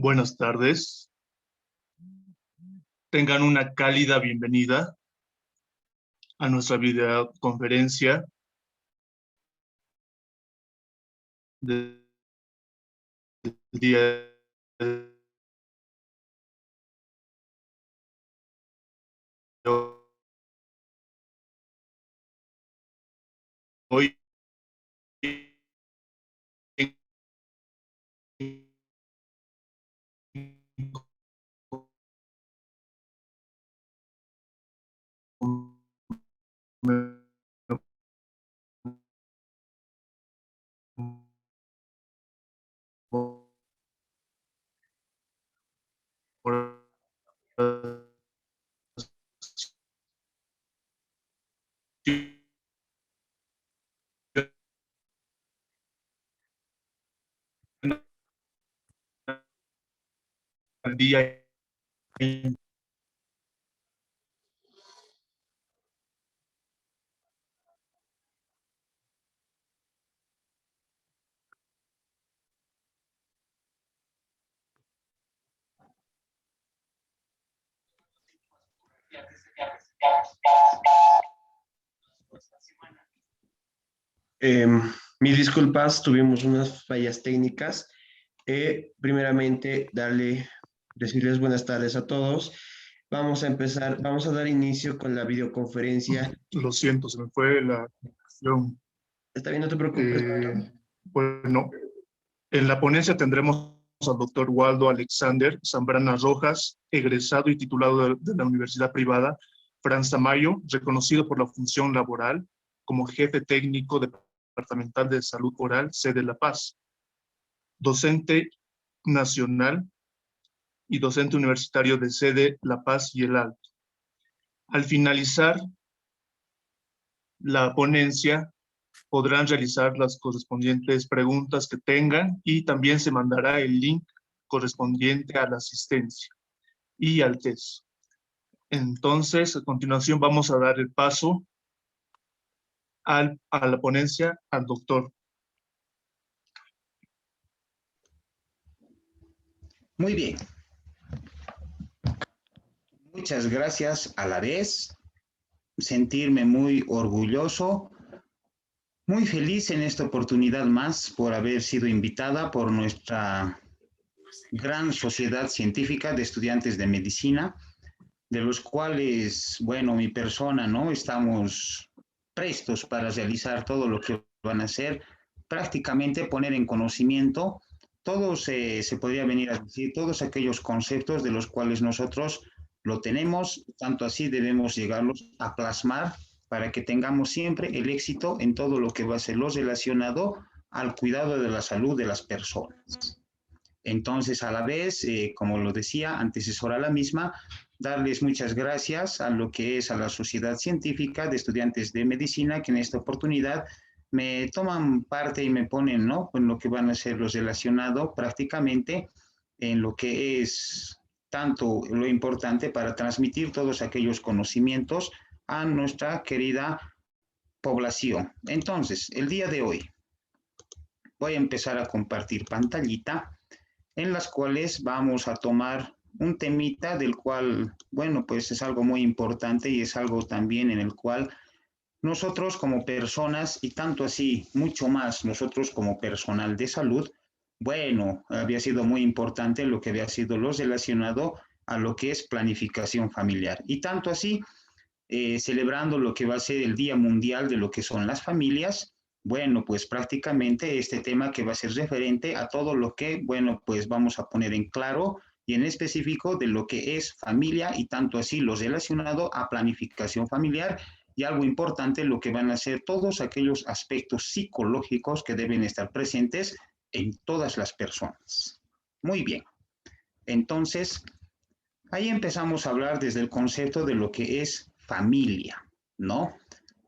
Buenas tardes. Tengan una cálida bienvenida a nuestra videoconferencia del día de hoy. Al día. Mis disculpas, tuvimos unas fallas técnicas. Primeramente, decirles buenas tardes a todos. Vamos a empezar, vamos a dar inicio con la videoconferencia. Lo siento, se me fue la conexión. Está bien, no te preocupes. Bueno, en la ponencia tendremos al doctor Waldo Alexander Zambrana Rojas, egresado y titulado de la Universidad Privada Franz Tamayo, reconocido por la función laboral como jefe técnico departamental de salud oral, sede La Paz, docente nacional y docente universitario de sede La Paz y El Alto. Al finalizar la ponencia, podrán realizar las correspondientes preguntas que tengan y también se mandará el link correspondiente a la asistencia y al test. Entonces, a continuación vamos a dar el paso a la ponencia al doctor. Muy bien. Muchas gracias a la vez. Sentirme muy orgulloso, muy feliz en esta oportunidad más por haber sido invitada por nuestra gran sociedad científica de estudiantes de medicina, de los cuales, bueno, mi persona, ¿no? Estamos prestos para realizar todo lo que van a hacer, prácticamente poner en conocimiento todos, se podría venir a decir, todos aquellos conceptos de los cuales nosotros lo tenemos, tanto así debemos llegarlos a plasmar para que tengamos siempre el éxito en todo lo que va a ser lo relacionado al cuidado de la salud de las personas. Entonces, a la vez, como lo decía, antecesora a la misma, darles muchas gracias a lo que es a la Sociedad Científica de Estudiantes de Medicina, que en esta oportunidad me toman parte y me ponen, ¿no?, en lo que van a ser los relacionados prácticamente en lo que es tanto lo importante para transmitir todos aquellos conocimientos a nuestra querida población. Entonces, el día de hoy voy a empezar a compartir pantallita en las cuales vamos a tomar un temita del cual, bueno, pues es algo muy importante y es algo también en el cual nosotros como personas y tanto así, mucho más nosotros como personal de salud, bueno, había sido muy importante lo que había sido lo relacionado a lo que es planificación familiar. Y tanto así, celebrando lo que va a ser el Día Mundial de lo que son las familias, bueno, pues prácticamente este tema que va a ser referente a todo lo que, bueno, pues vamos a poner en claro y en específico de lo que es familia y tanto así lo relacionado a planificación familiar y algo importante, lo que van a ser todos aquellos aspectos psicológicos que deben estar presentes en todas las personas. Muy bien. Entonces, ahí empezamos a hablar desde el concepto de lo que es familia, ¿no?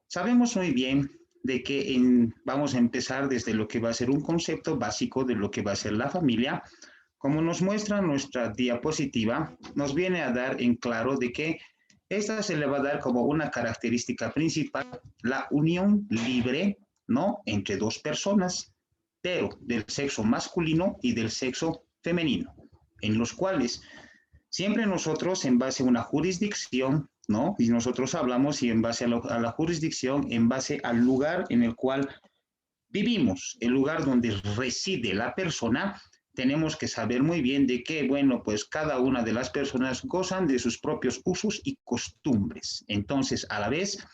Sabemos muy bien de que vamos a empezar desde lo que va a ser un concepto básico de lo que va a ser la familia. Como nos muestra nuestra diapositiva, nos viene a dar en claro de que esta se le va a dar como una característica principal, la unión libre, ¿no?, entre dos personas, pero del sexo masculino y del sexo femenino. en los cuales siempre nosotros en base a una jurisdicción, ¿no? Y nosotros hablamos y en base a la jurisdicción, en base al lugar en el cual vivimos, el lugar donde reside la persona, tenemos que saber muy bien de que, bueno, pues cada una de las personas gozan de sus propios usos y costumbres. Entonces, a la vez,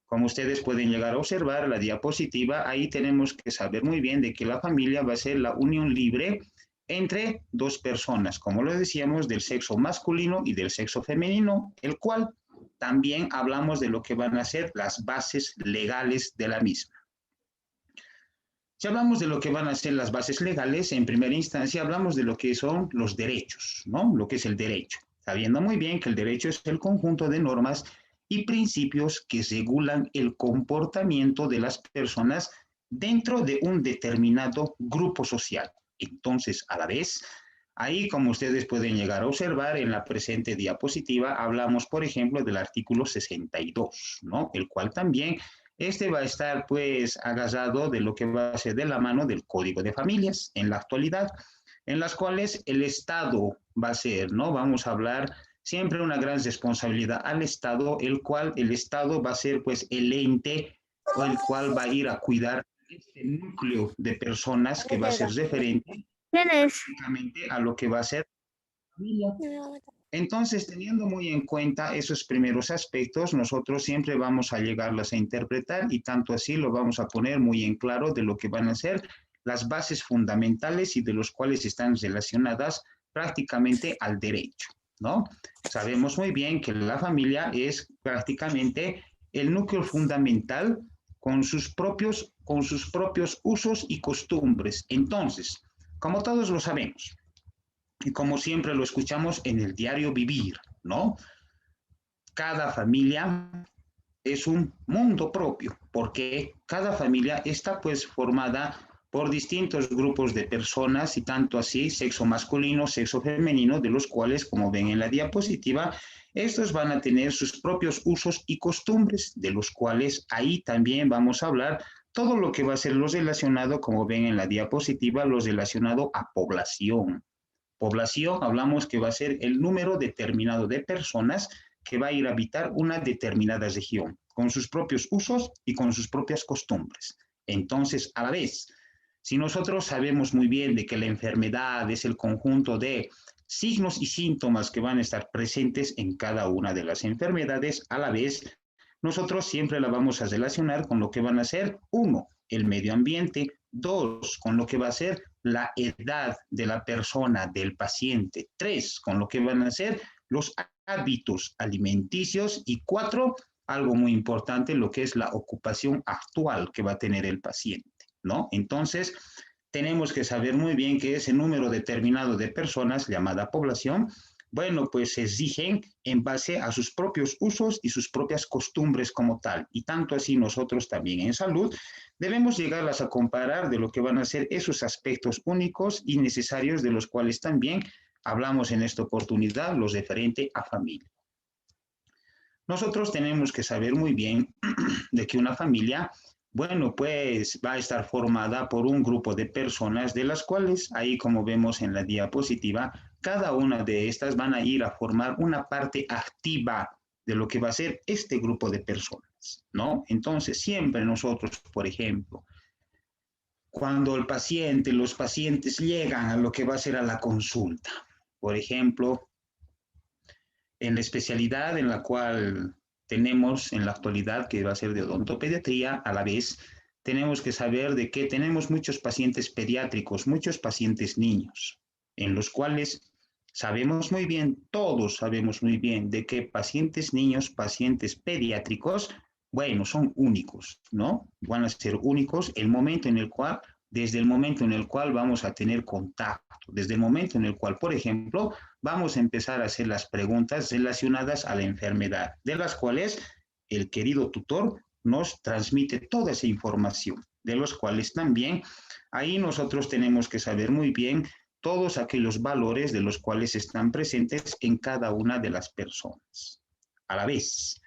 como ustedes pueden llegar a observar la diapositiva, ahí tenemos que saber muy bien de que la familia va a ser la unión libre entre dos personas, como lo decíamos, del sexo masculino y del sexo femenino, el cual también hablamos de lo que van a ser las bases legales de la misma. Si hablamos de lo que van a ser las bases legales, en primera instancia hablamos de lo que son los derechos, ¿no? Lo que es el derecho, sabiendo muy bien que el derecho es el conjunto de normas y principios que regulan el comportamiento de las personas dentro de un determinado grupo social. Entonces, a la vez, ahí, como ustedes pueden llegar a observar en la presente diapositiva, hablamos, por ejemplo, del artículo 62, ¿no? El cual también, va a estar, pues, agarrado de lo que va a ser de la mano del Código de Familias en la actualidad, en las cuales el Estado va a ser, ¿no? Vamos a hablar siempre una gran responsabilidad al Estado, el cual el Estado va a ser, pues, el ente o el cual va a ir a cuidar este núcleo de personas que va a ser referente prácticamente a lo que va a ser familia. Entonces, teniendo muy en cuenta esos primeros aspectos, nosotros siempre vamos a llegarlas a interpretar y tanto así lo vamos a poner muy en claro de lo que van a ser las bases fundamentales y de los cuales están relacionadas prácticamente al derecho, ¿no? Sabemos muy bien que la familia es prácticamente el núcleo fundamental con sus propios usos y costumbres. Entonces, como todos lo sabemos, y como siempre lo escuchamos en el diario vivir, ¿no? Cada familia es un mundo propio, porque cada familia está pues formada por distintos grupos de personas y tanto así sexo masculino, sexo femenino, de los cuales, como ven en la diapositiva, estos van a tener sus propios usos y costumbres, de los cuales ahí también vamos a hablar todo lo que va a ser lo relacionado, como ven en la diapositiva, lo relacionado a población. Población, hablamos que va a ser el número determinado de personas que va a ir a habitar una determinada región, con sus propios usos y con sus propias costumbres. Entonces, a la vez, si nosotros sabemos muy bien de que la enfermedad es el conjunto de signos y síntomas que van a estar presentes en cada una de las enfermedades, a la vez, nosotros siempre la vamos a relacionar con lo que van a ser, 1, el medio ambiente, 2, con lo que va a ser la edad de la persona, del paciente, 3, con lo que van a ser los hábitos alimenticios y 4, algo muy importante, lo que es la ocupación actual que va a tener el paciente, ¿no? Entonces, tenemos que saber muy bien que ese número determinado de personas, llamada población, bueno, pues se exigen en base a sus propios usos y sus propias costumbres como tal. Y tanto así nosotros también en salud debemos llegarlas a comparar de lo que van a ser esos aspectos únicos y necesarios de los cuales también hablamos en esta oportunidad, los referente a familia. Nosotros tenemos que saber muy bien de que una familia, bueno, pues va a estar formada por un grupo de personas de las cuales, ahí como vemos en la diapositiva, cada una de estas van a ir a formar una parte activa de lo que va a ser este grupo de personas, ¿no? Entonces, siempre nosotros, por ejemplo, cuando los pacientes llegan a lo que va a ser a la consulta, por ejemplo, en la especialidad en la cual tenemos en la actualidad, que va a ser de odontopediatría, a la vez tenemos que saber de que tenemos muchos pacientes pediátricos, muchos pacientes niños, en los cuales sabemos muy bien, todos sabemos muy bien de que pacientes niños, pacientes pediátricos, bueno, son únicos, ¿no? Van a ser únicos desde el momento en el cual vamos a tener contacto, desde el momento en el cual, por ejemplo, vamos a empezar a hacer las preguntas relacionadas a la enfermedad, de las cuales el querido tutor nos transmite toda esa información, de los cuales también ahí nosotros tenemos que saber muy bien todos aquellos valores de los cuales están presentes en cada una de las personas. A la vez,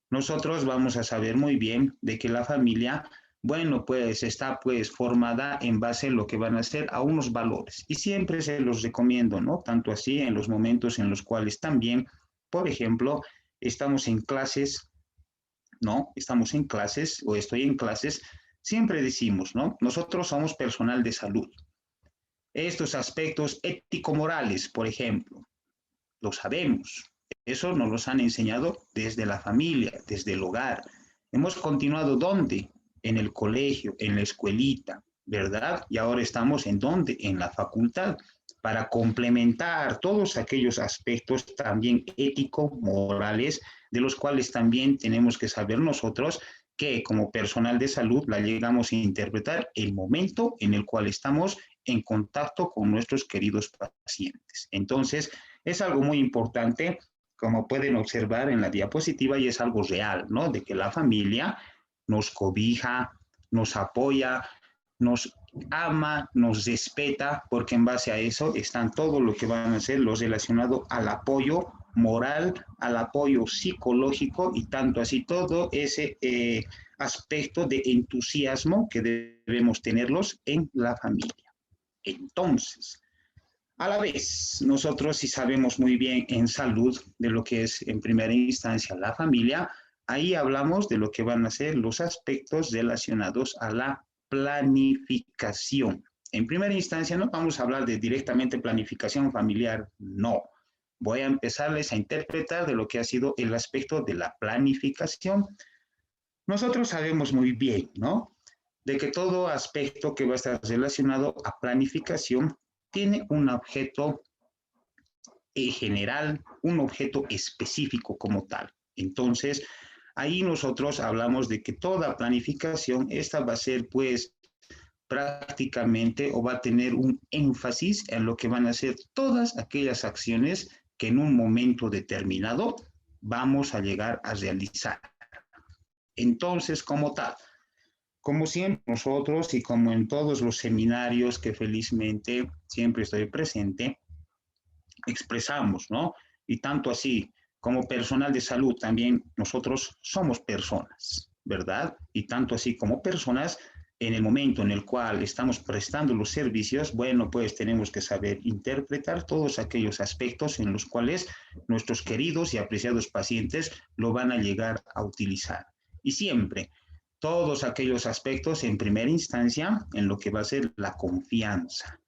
nosotros vamos a saber muy bien de que la familia, bueno, pues está pues formada en base a lo que van a ser a unos valores. Y siempre se los recomiendo, ¿no? Tanto así en los momentos en los cuales también, por ejemplo, estamos en clases, ¿no? Estamos en clases o estoy en clases, siempre decimos, ¿no? Nosotros somos personal de salud. Estos aspectos ético-morales, por ejemplo, lo sabemos. Eso nos los han enseñado desde la familia, desde el hogar. Hemos continuado ¿dónde? En el colegio, en la escuelita, ¿verdad? Y ahora estamos en ¿dónde? En la facultad, para complementar todos aquellos aspectos también ético-morales, de los cuales también tenemos que saber nosotros que como personal de salud la llegamos a interpretar el momento en el cual estamos en contacto con nuestros queridos pacientes. Entonces, es algo muy importante, como pueden observar en la diapositiva, y es algo real, ¿no? De que la familia nos cobija, nos apoya, nos ama, nos respeta, porque en base a eso están todo lo que van a ser los relacionados al apoyo moral, al apoyo psicológico y tanto así todo ese aspecto de entusiasmo que debemos tenerlos en la familia. Entonces, a la vez, nosotros sí sabemos muy bien en salud de lo que es en primera instancia la familia, ahí hablamos de lo que van a ser los aspectos relacionados a la planificación. En primera instancia no vamos a hablar de directamente planificación familiar, no. Voy a empezarles a interpretar de lo que ha sido el aspecto de la planificación. Nosotros sabemos muy bien, ¿no? De que todo aspecto que va a estar relacionado a planificación tiene un objeto general, un objeto específico como tal. Entonces, ahí nosotros hablamos de que toda planificación, esta va a ser pues prácticamente o va a tener un énfasis en lo que van a ser todas aquellas acciones que en un momento determinado vamos a llegar a realizar. Entonces, como tal, como siempre nosotros y como en todos los seminarios que felizmente siempre estoy presente, expresamos, ¿no? Y tanto así como personal de salud también nosotros somos personas, ¿verdad? Y tanto así como personas, en el momento en el cual estamos prestando los servicios, bueno, pues tenemos que saber interpretar todos aquellos aspectos en los cuales nuestros queridos y apreciados pacientes lo van a llegar a utilizar. Y siempre, todos aquellos aspectos en primera instancia en lo que va a ser la confianza,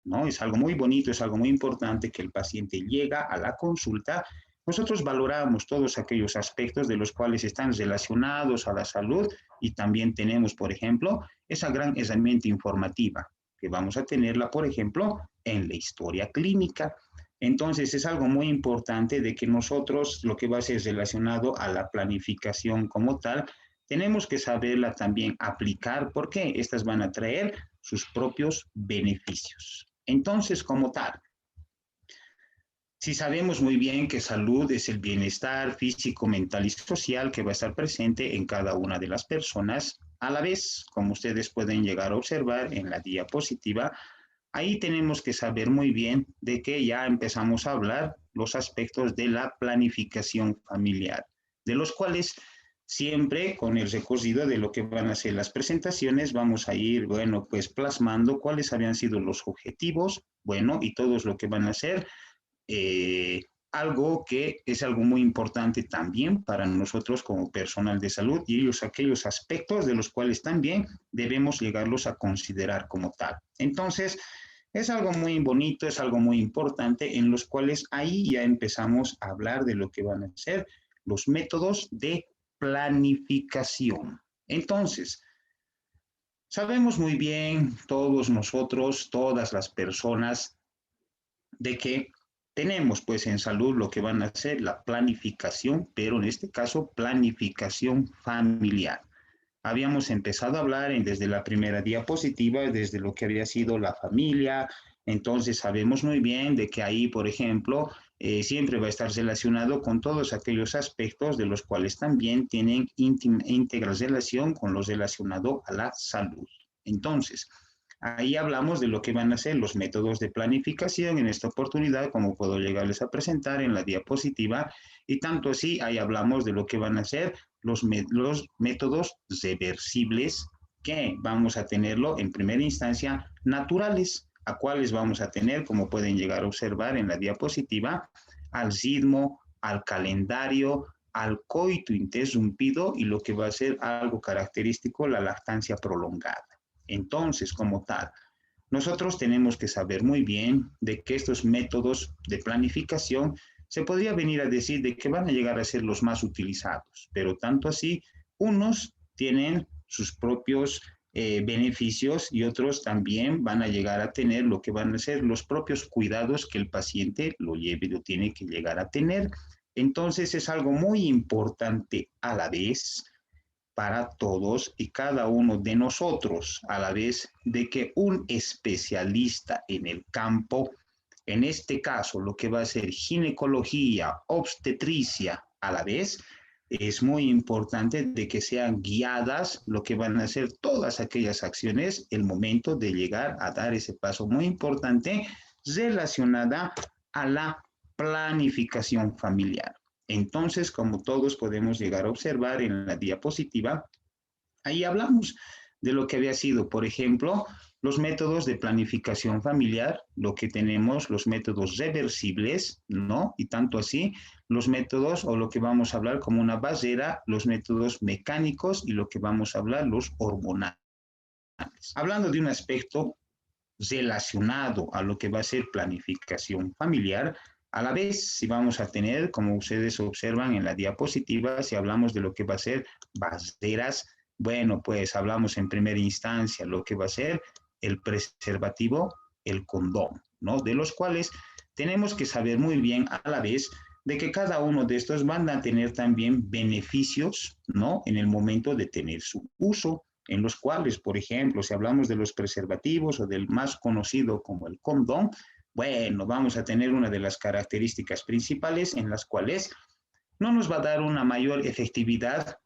¿no? Es algo muy bonito, es algo muy importante que el paciente llega a la consulta. Nosotros valoramos todos aquellos aspectos de los cuales están relacionados a la salud y también tenemos, por ejemplo, esa gran herramienta informativa que vamos a tenerla, por ejemplo, en la historia clínica. Entonces, es algo muy importante de que nosotros, lo que va a ser relacionado a la planificación como tal, tenemos que saberla también aplicar porque estas van a traer sus propios beneficios. Entonces, como tal, si sabemos muy bien que salud es el bienestar físico, mental y social que va a estar presente en cada una de las personas, a la vez, como ustedes pueden llegar a observar en la diapositiva, ahí tenemos que saber muy bien de que ya empezamos a hablar los aspectos de la planificación familiar, de los cuales siempre con el recorrido de lo que van a ser las presentaciones vamos a ir, bueno, pues plasmando cuáles habían sido los objetivos, bueno, y todos lo que van a ser algo que es algo muy importante también para nosotros como personal de salud y ellos aquellos aspectos de los cuales también debemos llegarlos a considerar como tal. Entonces, es algo muy bonito, es algo muy importante en los cuales ahí ya empezamos a hablar de lo que van a ser los métodos de planificación. Entonces, sabemos muy bien todos nosotros, todas las personas, de que tenemos pues en salud lo que van a ser la planificación, pero en este caso planificación familiar. Habíamos empezado a hablar desde la primera diapositiva, desde lo que había sido la familia, entonces sabemos muy bien de que ahí, por ejemplo, siempre va a estar relacionado con todos aquellos aspectos de los cuales también tienen íntegra relación con los relacionados a la salud. Entonces, ahí hablamos de lo que van a ser los métodos de planificación en esta oportunidad, como puedo llegarles a presentar en la diapositiva, y tanto así ahí hablamos de lo que van a ser los métodos reversibles que vamos a tenerlo en primera instancia naturales, a cuales vamos a tener, como pueden llegar a observar en la diapositiva, al ritmo, al calendario, al coito interrumpido y lo que va a ser algo característico, la lactancia prolongada. Entonces, como tal, nosotros tenemos que saber muy bien de que estos métodos de planificación se podría venir a decir de que van a llegar a ser los más utilizados, pero tanto así, unos tienen sus propios beneficios y otros también van a llegar a tener lo que van a ser los propios cuidados que el paciente lo tiene que llegar a tener. Entonces es algo muy importante a la vez para todos y cada uno de nosotros, a la vez de que un especialista en el campo, en este caso lo que va a ser ginecología, obstetricia, a la vez, es muy importante de que sean guiadas lo que van a ser todas aquellas acciones, el momento de llegar a dar ese paso muy importante relacionada a la planificación familiar. Entonces, como todos podemos llegar a observar en la diapositiva, ahí hablamos de lo que había sido, por ejemplo, los métodos de planificación familiar, lo que tenemos, los métodos reversibles, ¿no? Y tanto así, los métodos o lo que vamos a hablar como una basera, los métodos mecánicos y lo que vamos a hablar, los hormonales. Hablando de un aspecto relacionado a lo que va a ser planificación familiar, a la vez, si vamos a tener, como ustedes observan en la diapositiva, si hablamos de lo que va a ser baseras, bueno, pues hablamos en primera instancia lo que va a ser el preservativo, el condón, ¿no? De los cuales tenemos que saber muy bien a la vez de que cada uno de estos van a tener también beneficios, ¿no? En el momento de tener su uso, en los cuales, por ejemplo, si hablamos de los preservativos o del más conocido como el condón, bueno, vamos a tener una de las características principales en las cuales no nos va a dar una mayor efectividad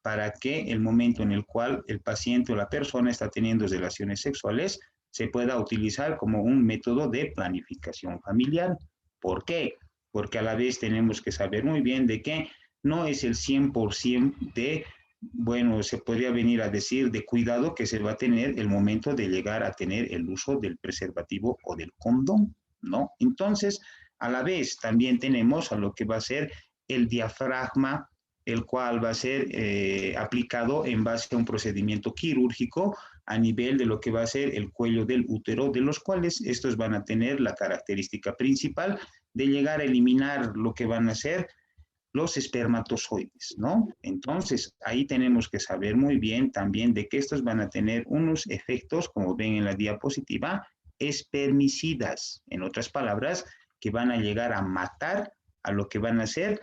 para que el momento en el cual el paciente o la persona está teniendo relaciones sexuales se pueda utilizar como un método de planificación familiar. ¿Por qué? Porque a la vez tenemos que saber muy bien de que no es el 100% de, bueno, se podría venir a decir de cuidado que se va a tener el momento de llegar a tener el uso del preservativo o del condón, ¿no? Entonces, a la vez también tenemos a lo que va a ser el diafragma, el cual va a ser aplicado en base a un procedimiento quirúrgico a nivel de lo que va a ser el cuello del útero, de los cuales estos van a tener la característica principal de llegar a eliminar lo que van a ser los espermatozoides, ¿no? Entonces, ahí tenemos que saber muy bien también de que estos van a tener unos efectos, como ven en la diapositiva, espermicidas, en otras palabras, que van a llegar a matar a lo que van a ser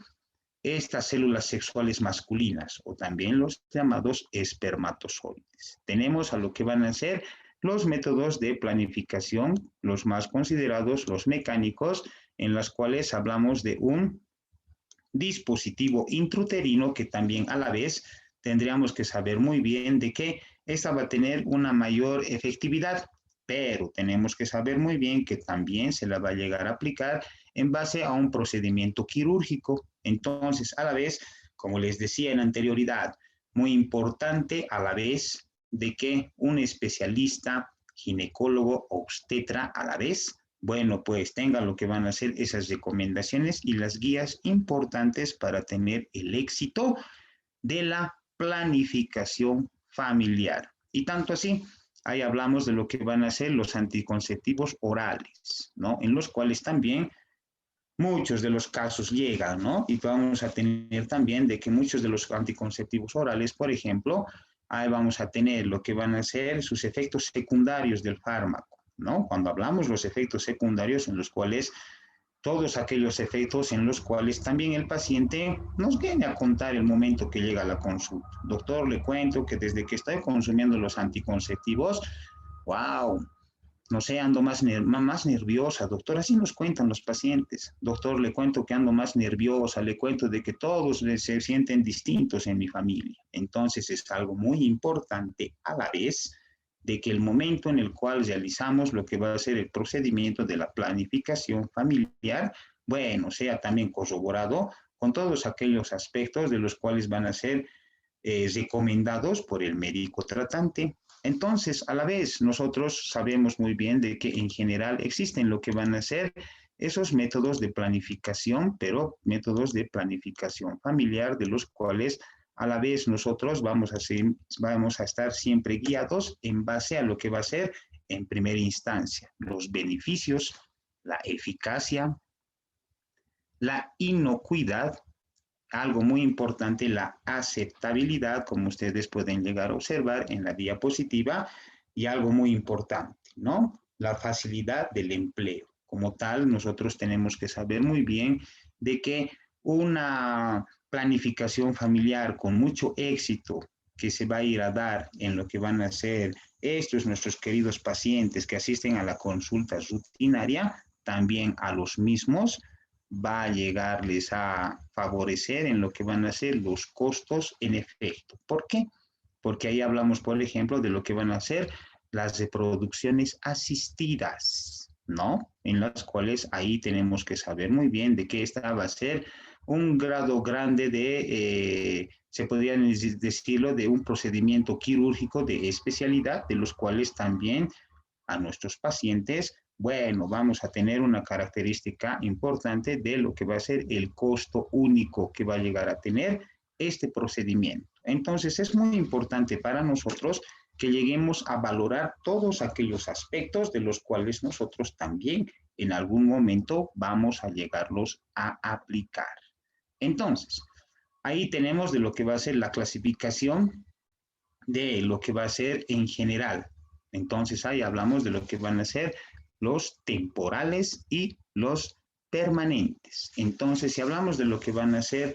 estas células sexuales masculinas o también los llamados espermatozoides. Tenemos a lo que van a ser los métodos de planificación, los más considerados, los mecánicos, en los cuales hablamos de un dispositivo intrauterino que también a la vez tendríamos que saber muy bien de que esta va a tener una mayor efectividad, pero tenemos que saber muy bien que también se la va a llegar a aplicar en base a un procedimiento quirúrgico. Entonces, a la vez, como les decía en anterioridad, muy importante a la vez de que un especialista, ginecólogo, obstetra a la vez, bueno, pues tenga lo que van a ser esas recomendaciones y las guías importantes para tener el éxito de la planificación familiar. Y tanto así, ahí hablamos de lo que van a ser los anticonceptivos orales, ¿no? En los cuales también muchos de los casos llegan, ¿no? Y vamos a tener también de que muchos de los anticonceptivos orales, por ejemplo, ahí vamos a tener lo que van a ser sus efectos secundarios del fármaco, ¿no? Cuando hablamos los efectos secundarios en los cuales todos aquellos efectos en los cuales también el paciente nos viene a contar el momento que llega a la consulta. Doctor, le cuento que desde que estoy consumiendo los anticonceptivos, wow, no sé, ando más nerviosa, doctor, así nos cuentan los pacientes. Doctor, le cuento que ando más nerviosa, le cuento de que todos se sienten distintos en mi familia. Entonces es algo muy importante a la vez de que el momento en el cual realizamos lo que va a ser el procedimiento de la planificación familiar, bueno, sea también corroborado con todos aquellos aspectos de los cuales van a ser recomendados por el médico tratante. Entonces, a la vez, nosotros sabemos muy bien de que en general existen lo que van a ser esos métodos de planificación, pero métodos de planificación familiar, de los cuales a la vez nosotros vamos a estar siempre guiados en base a lo que va a ser en primera instancia los beneficios, la eficacia, la inocuidad, algo muy importante, la aceptabilidad, como ustedes pueden llegar a observar en la diapositiva, y algo muy importante, ¿no? La facilidad del empleo. Como tal, nosotros tenemos que saber muy bien de que una planificación familiar con mucho éxito que se va a ir a dar en lo que van a ser estos nuestros queridos pacientes que asisten a la consulta rutinaria, también a los mismos va a llegarles a favorecer en lo que van a ser los costos en efecto. ¿Por qué? Porque ahí hablamos, por ejemplo, de lo que van a ser las reproducciones asistidas, ¿no? En las cuales ahí tenemos que saber muy bien de que esta va a ser un grado grande de, se podría decirlo, de un procedimiento quirúrgico de especialidad, de los cuales también a nuestros pacientes, bueno, vamos a tener una característica importante de lo que va a ser el costo único que va a llegar a tener este procedimiento. Entonces, es muy importante para nosotros que lleguemos a valorar todos aquellos aspectos de los cuales nosotros también en algún momento vamos a llegarlos a aplicar. Entonces, ahí tenemos de lo que va a ser la clasificación de lo que va a ser en general. Entonces, ahí hablamos de lo que van a ser los temporales y los permanentes. Entonces, si hablamos de lo que van a ser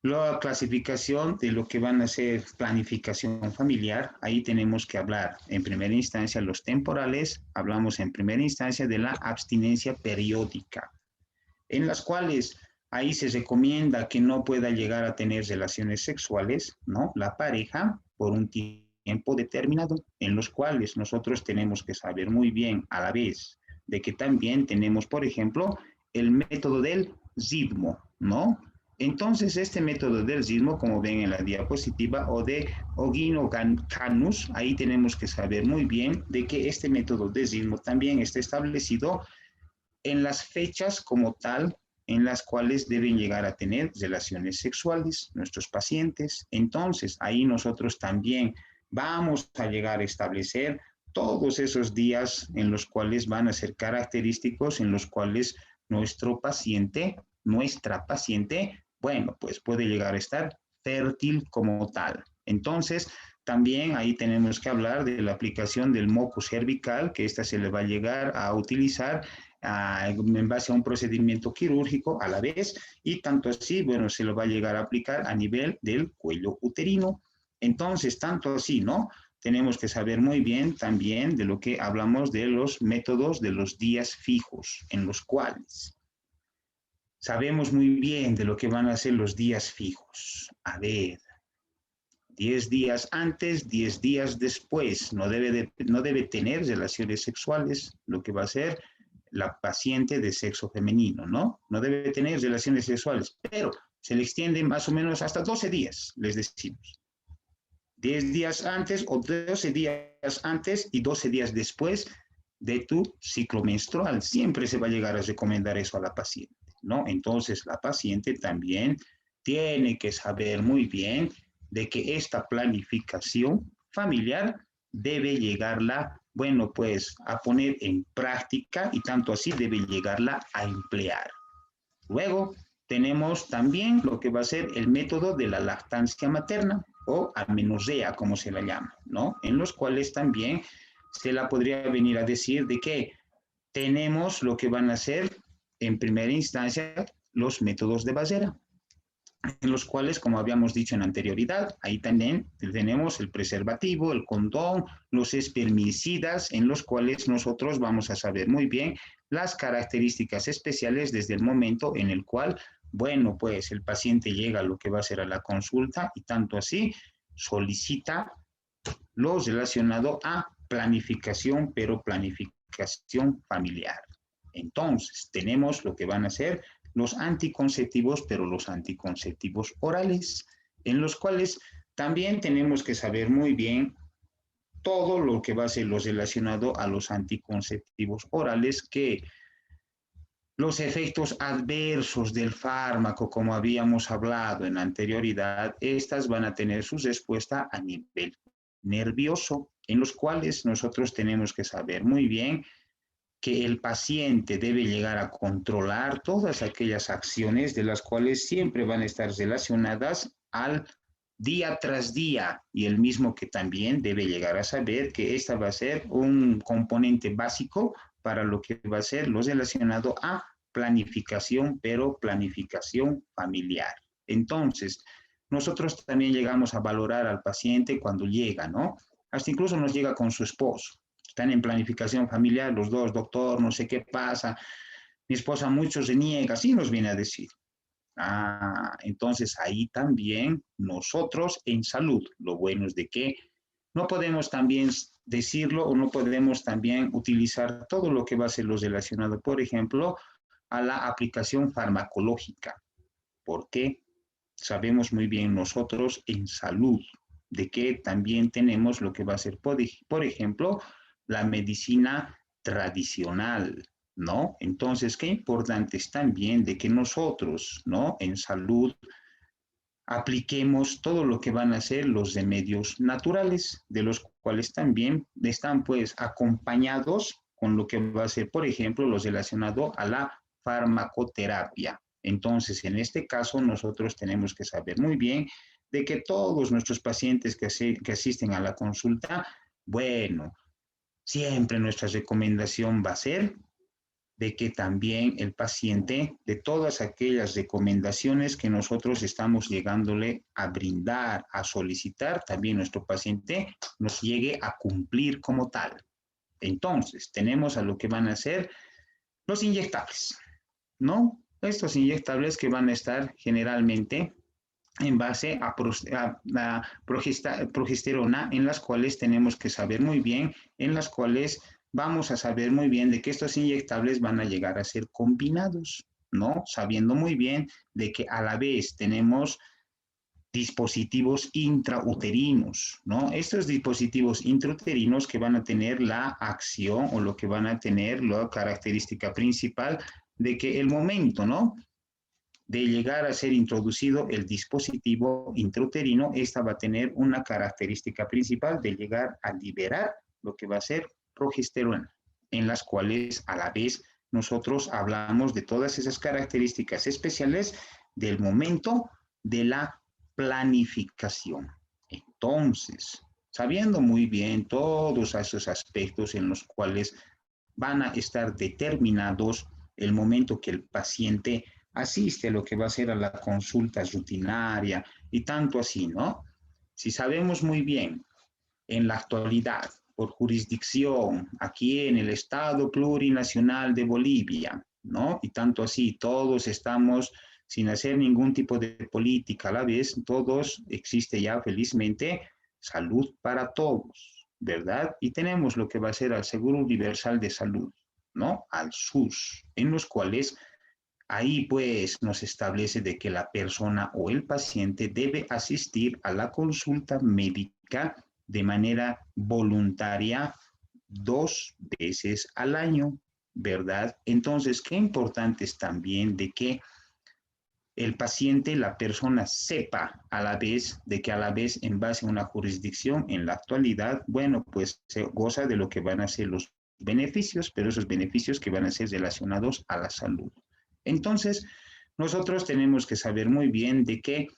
la clasificación de lo que van a ser planificación familiar, ahí tenemos que hablar en primera instancia los temporales, hablamos en primera instancia de la abstinencia periódica, en las cuales ahí se recomienda que no pueda llegar a tener relaciones sexuales, ¿no? La pareja por un tiempo determinado, en los cuales nosotros tenemos que saber muy bien a la vez de que también tenemos, por ejemplo, el método del ritmo, ¿no? Entonces, este método del ritmo, como ven en la diapositiva, o de Ogino-Canus, ahí tenemos que saber muy bien de que este método de ritmo también está establecido en las fechas como tal en las cuales deben llegar a tener relaciones sexuales nuestros pacientes. Entonces, ahí nosotros también vamos a llegar a establecer todos esos días en los cuales van a ser característicos, en los cuales nuestro paciente, nuestra paciente, bueno, pues puede llegar a estar fértil como tal. Entonces, también ahí tenemos que hablar de la aplicación del moco cervical, que esta se le va a llegar a utilizar en base a un procedimiento quirúrgico a la vez, y tanto así, bueno, se lo va a llegar a aplicar a nivel del cuello uterino. Entonces, tanto así, ¿no? Tenemos que saber muy bien también de lo que hablamos de los métodos de los días fijos, en los cuales sabemos muy bien de lo que van a ser los días fijos. A ver, 10 días antes, 10 días después, no debe tener relaciones sexuales, lo que va a ser la paciente de sexo femenino, ¿no? No debe tener relaciones sexuales, pero se le extiende más o menos hasta 12 días, les decimos. 10 días antes o 12 días antes y 12 días después de tu ciclo menstrual. Siempre se va a llegar a recomendar eso a la paciente, ¿no? Entonces, la paciente también tiene que saber muy bien de que esta planificación familiar debe llegarla, bueno, pues a poner en práctica, y tanto así debe llegarla a emplear. Luego tenemos también lo que va a ser el método de la lactancia materna o amenorrea, como se la llama, ¿no? En los cuales también se la podría venir a decir de que tenemos lo que van a ser en primera instancia los métodos de Basera, en los cuales, como habíamos dicho en anterioridad, ahí también tenemos el preservativo, el condón, los espermicidas, en los cuales nosotros vamos a saber muy bien las características especiales desde el momento en el cual, bueno, pues el paciente llega a lo que va a ser a la consulta, y tanto así solicita lo relacionado a planificación, pero planificación familiar. Entonces, tenemos lo que van a ser los anticonceptivos, pero los anticonceptivos orales, en los cuales también tenemos que saber muy bien todo lo que va a ser lo relacionado a los anticonceptivos orales, que los efectos adversos del fármaco, como habíamos hablado en anterioridad, estas van a tener su respuesta a nivel nervioso, en los cuales nosotros tenemos que saber muy bien que el paciente debe llegar a controlar todas aquellas acciones de las cuales siempre van a estar relacionadas al día tras día, y el mismo que también debe llegar a saber que esta va a ser un componente básico para lo que va a ser lo relacionado a planificación, pero planificación familiar. Entonces, nosotros también llegamos a valorar al paciente cuando llega, ¿no? Hasta incluso nos llega con su esposo. Están en planificación familiar los dos, doctor, no sé qué pasa. Mi esposa mucho reniega, así nos viene a decir. Entonces ahí también nosotros en salud, lo bueno es de que no podemos también decirlo o no podemos también utilizar todo lo que va a ser lo relacionado, por ejemplo, a la aplicación farmacológica, porque sabemos muy bien nosotros en salud de que también tenemos lo que va a ser, por ejemplo, la medicina tradicional, ¿no? Entonces, qué importante es también de que nosotros, ¿no? En salud apliquemos todo lo que van a ser los remedios naturales, de los cuales también están pues acompañados con lo que va a ser, por ejemplo, los relacionado a la farmacoterapia. Entonces, en este caso, nosotros tenemos que saber muy bien de que todos nuestros pacientes que asisten a la consulta, bueno, siempre nuestra recomendación va a ser de que también el paciente, de todas aquellas recomendaciones que nosotros estamos llegándole a brindar, a solicitar, también nuestro paciente nos llegue a cumplir como tal. Entonces, tenemos a lo que van a ser los inyectables, ¿no? Estos inyectables que van a estar generalmente en base a progesterona, en las cuales tenemos que saber muy bien, en las cuales vamos a saber muy bien de que estos inyectables van a llegar a ser combinados, ¿no? Sabiendo muy bien de que a la vez tenemos dispositivos intrauterinos, ¿no? Estos dispositivos intrauterinos que van a tener la acción o lo que van a tener la característica principal de que el momento, ¿no? De llegar a ser introducido el dispositivo intrauterino, esta va a tener una característica principal de llegar a liberar lo que va a ser progesterona, en las cuales a la vez nosotros hablamos de todas esas características especiales del momento de la planificación. Entonces, sabiendo muy bien todos esos aspectos en los cuales van a estar determinados el momento que el paciente asiste a lo que va a ser a la consulta rutinaria y tanto así, ¿no? Si sabemos muy bien en la actualidad, por jurisdicción, aquí en el Estado Plurinacional de Bolivia, ¿no? Y tanto así, todos estamos sin hacer ningún tipo de política a la vez, todos existe ya felizmente salud para todos, ¿verdad? Y tenemos lo que va a ser el Seguro Universal de Salud, ¿no? Al SUS, en los cuales ahí pues nos establece de que la persona o el paciente debe asistir a la consulta médica de manera voluntaria 2 veces al año, ¿verdad? Entonces, qué importante es también de que el paciente, la persona sepa a la vez, de que a la vez en base a una jurisdicción en la actualidad, bueno, pues se goza de lo que van a ser los beneficios, pero esos beneficios que van a ser relacionados a la salud. Entonces, nosotros tenemos que saber muy bien de que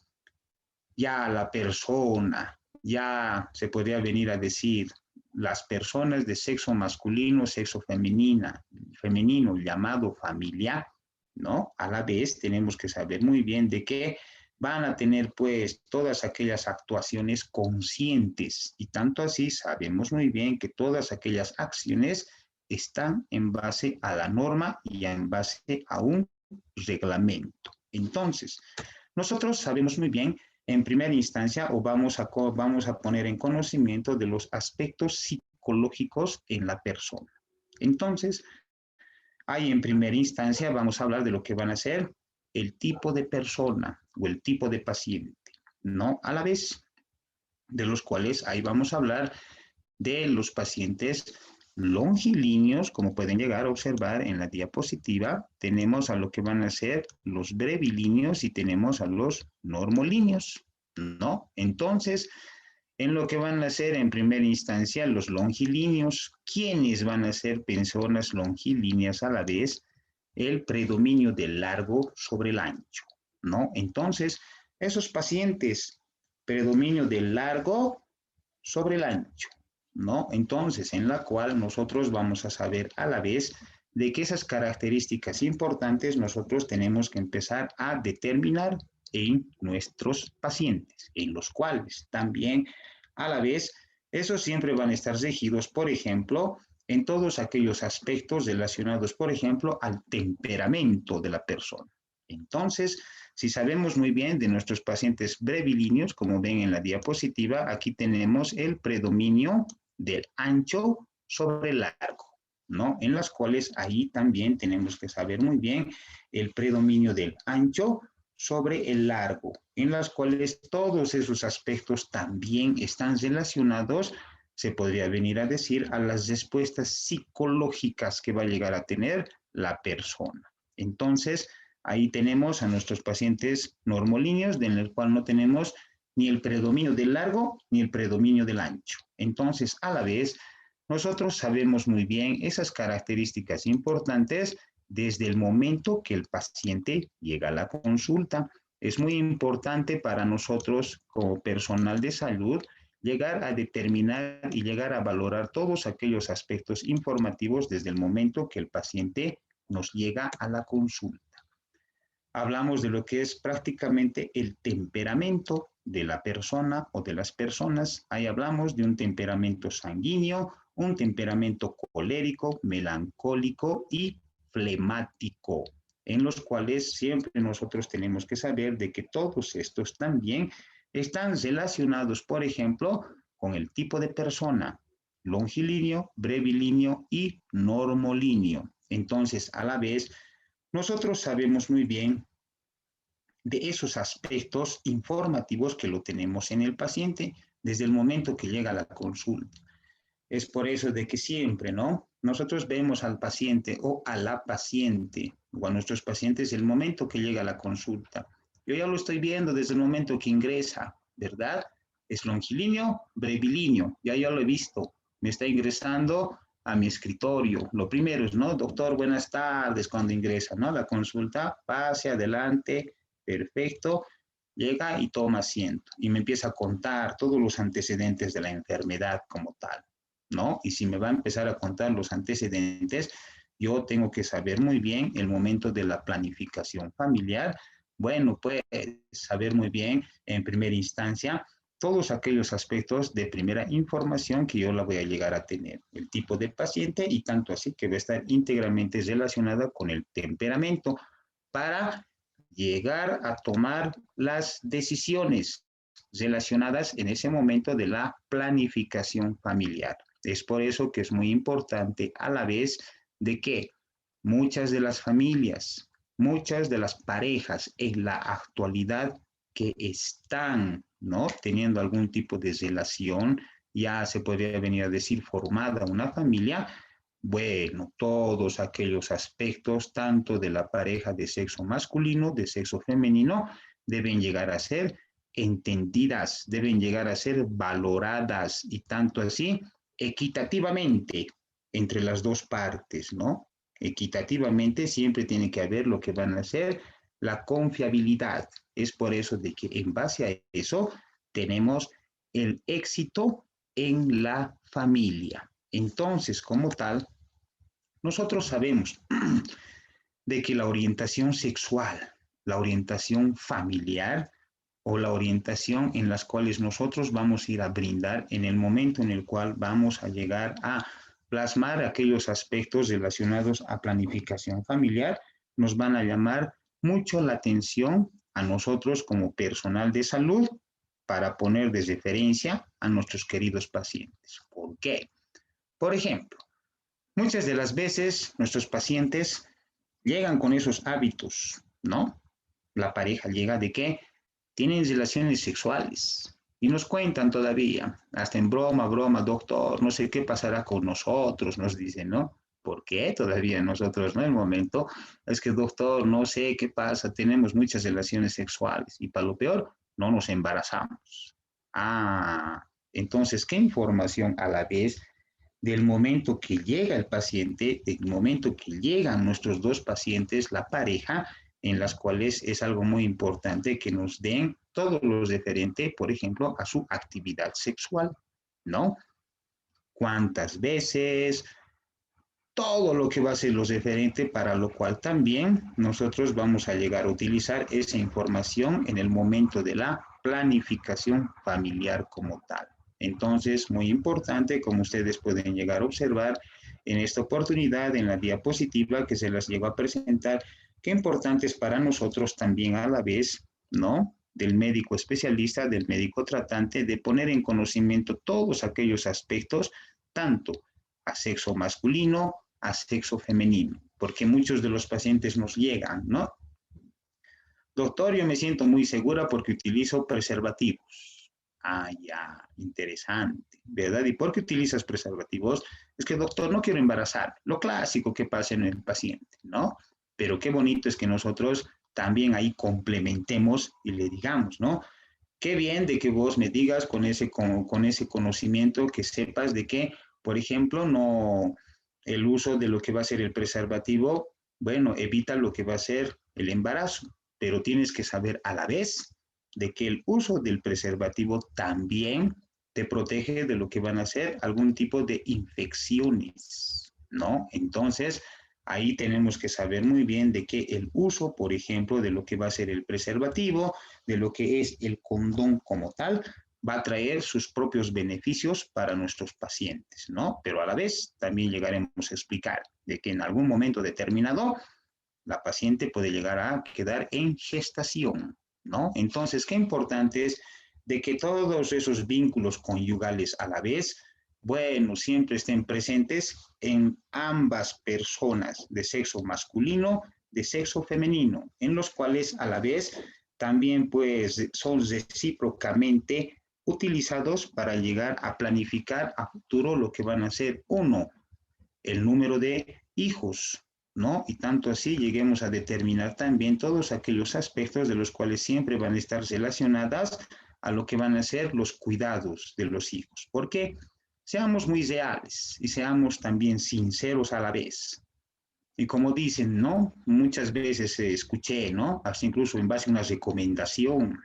ya la persona, ya se podría venir a decir, las personas de sexo masculino, sexo femenino, llamado familia, ¿no? A la vez tenemos que saber muy bien de que van a tener pues todas aquellas actuaciones conscientes y tanto así sabemos muy bien que todas aquellas acciones están en base a la norma y en base a un reglamento. Entonces, nosotros sabemos muy bien, en primera instancia, o vamos a poner en conocimiento de los aspectos psicológicos en la persona. Entonces, ahí en primera instancia vamos a hablar de lo que van a ser el tipo de persona o el tipo de paciente, ¿no? A la vez, de los cuales ahí vamos a hablar de los pacientes longilíneos, como pueden llegar a observar en la diapositiva, tenemos a lo que van a ser los brevilíneos y tenemos a los normolíneos, ¿no? Entonces, en lo que van a ser en primera instancia los longilíneos, ¿quiénes van a ser personas longilíneas a la vez? El predominio del largo sobre el ancho, ¿no? Entonces, esos pacientes, predominio del largo sobre el ancho, ¿no? Entonces, en la cual nosotros vamos a saber a la vez de que esas características importantes nosotros tenemos que empezar a determinar en nuestros pacientes, en los cuales también a la vez esos siempre van a estar regidos, por ejemplo, en todos aquellos aspectos relacionados, por ejemplo, al temperamento de la persona. Entonces, si sabemos muy bien de nuestros pacientes brevilíneos, como ven en la diapositiva, aquí tenemos el predominio del ancho sobre el largo, ¿no? En las cuales ahí también tenemos que saber muy bien el predominio del ancho sobre el largo, en las cuales todos esos aspectos también están relacionados, se podría venir a decir, a las respuestas psicológicas que va a llegar a tener la persona. Entonces, ahí tenemos a nuestros pacientes normolíneos, en el cual no tenemos ni el predominio del largo ni el predominio del ancho. Entonces, a la vez, nosotros sabemos muy bien esas características importantes desde el momento que el paciente llega a la consulta. Es muy importante para nosotros como personal de salud llegar a determinar y llegar a valorar todos aquellos aspectos informativos desde el momento que el paciente nos llega a la consulta. Hablamos de lo que es prácticamente el temperamento de la persona o de las personas. Ahí hablamos de un temperamento sanguíneo, un temperamento colérico, melancólico y flemático, en los cuales siempre nosotros tenemos que saber de que todos estos también están relacionados, por ejemplo, con el tipo de persona, longilíneo, brevilíneo y normolíneo. Entonces, a la vez, nosotros sabemos muy bien de esos aspectos informativos que lo tenemos en el paciente desde el momento que llega a la consulta. Es por eso de que siempre, ¿no? Nosotros vemos al paciente o a la paciente o a nuestros pacientes el momento que llega a la consulta. Yo ya lo estoy viendo desde el momento que ingresa, ¿verdad? Es longilíneo, brevilíneo, ya lo he visto. Me está ingresando a mi escritorio. Lo primero es, ¿no? Doctor, buenas tardes, cuando ingresa, ¿no? La consulta, pase adelante, perfecto. Llega y toma asiento y me empieza a contar todos los antecedentes de la enfermedad como tal, ¿no? Y si me va a empezar a contar los antecedentes, yo tengo que saber muy bien el momento de la planificación familiar. Bueno, pues saber muy bien en primera instancia todos aquellos aspectos de primera información que yo la voy a llegar a tener, el tipo de paciente y tanto así que va a estar íntegramente relacionada con el temperamento para llegar a tomar las decisiones relacionadas en ese momento de la planificación familiar. Es por eso que es muy importante a la vez de que muchas de las familias, muchas de las parejas en la actualidad que están, ¿no?, teniendo algún tipo de relación, ya se podría venir a decir formada una familia, bueno, todos aquellos aspectos, tanto de la pareja de sexo masculino, de sexo femenino, deben llegar a ser entendidas, deben llegar a ser valoradas y tanto así equitativamente entre las dos partes, ¿no? Equitativamente siempre tiene que haber lo que van a ser la confiabilidad. Es por eso de que en base a eso tenemos el éxito en la familia. Entonces, como tal, nosotros sabemos de que la orientación sexual, la orientación familiar o la orientación en las cuales nosotros vamos a ir a brindar en el momento en el cual vamos a llegar a plasmar aquellos aspectos relacionados a planificación familiar, nos van a llamar mucho la atención a nosotros como personal de salud para poner de referencia a nuestros queridos pacientes. ¿Por qué? Por ejemplo, muchas de las veces nuestros pacientes llegan con esos hábitos, ¿no? La pareja llega de que tienen relaciones sexuales, Y nos cuentan todavía, hasta en broma, doctor, no sé qué pasará con nosotros, nos dicen, ¿no? ¿Por qué todavía nosotros, no? El momento es que, doctor, no sé qué pasa, tenemos muchas relaciones sexuales y para lo peor, no nos embarazamos. Ah, entonces, ¿qué información a la vez del momento que llega el paciente, del momento que llegan nuestros dos pacientes, la pareja, en las cuales es algo muy importante que nos den todo lo referente, por ejemplo, a su actividad sexual, ¿no? ¿Cuántas veces? Todo lo que va a ser lo referente, para lo cual también nosotros vamos a llegar a utilizar esa información en el momento de la planificación familiar como tal. Entonces, muy importante, como ustedes pueden llegar a observar en esta oportunidad, en la diapositiva que se las llevo a presentar, qué importante es para nosotros también a la vez, ¿no? Del médico especialista, del médico tratante, de poner en conocimiento todos aquellos aspectos, tanto a sexo masculino, a sexo femenino, porque muchos de los pacientes nos llegan, ¿no? Doctor, yo me siento muy segura porque utilizo preservativos. Ah, ya, interesante, ¿verdad? ¿Y por qué utilizas preservativos? Es que, doctor, no quiero embarazar. Lo clásico que pasa en el paciente, ¿no? Pero qué bonito es que nosotros también ahí complementemos y le digamos, ¿no? Qué bien de que vos me digas con ese conocimiento, que sepas de que, por ejemplo, no el uso de lo que va a ser el preservativo, bueno, evita lo que va a ser el embarazo, pero tienes que saber a la vez de que el uso del preservativo también te protege de lo que van a ser algún tipo de infecciones, ¿no? Entonces, ahí tenemos que saber muy bien de que el uso, por ejemplo, de lo que va a ser el preservativo, de lo que es el condón como tal, va a traer sus propios beneficios para nuestros pacientes, ¿no? Pero a la vez también llegaremos a explicar de que en algún momento determinado la paciente puede llegar a quedar en gestación, ¿no? Entonces, qué importante es de que todos esos vínculos conyugales a la vez, bueno, siempre estén presentes en ambas personas de sexo masculino, de sexo femenino, en los cuales a la vez también pues son recíprocamente utilizados para llegar a planificar a futuro lo que van a ser, uno, el número de hijos, ¿no? Y tanto así lleguemos a determinar también todos aquellos aspectos de los cuales siempre van a estar relacionadas a lo que van a ser los cuidados de los hijos. ¿Por qué? Seamos muy reales y seamos también sinceros a la vez. Y como dicen, ¿no? Muchas veces escuché, ¿no? Hasta incluso en base a una recomendación.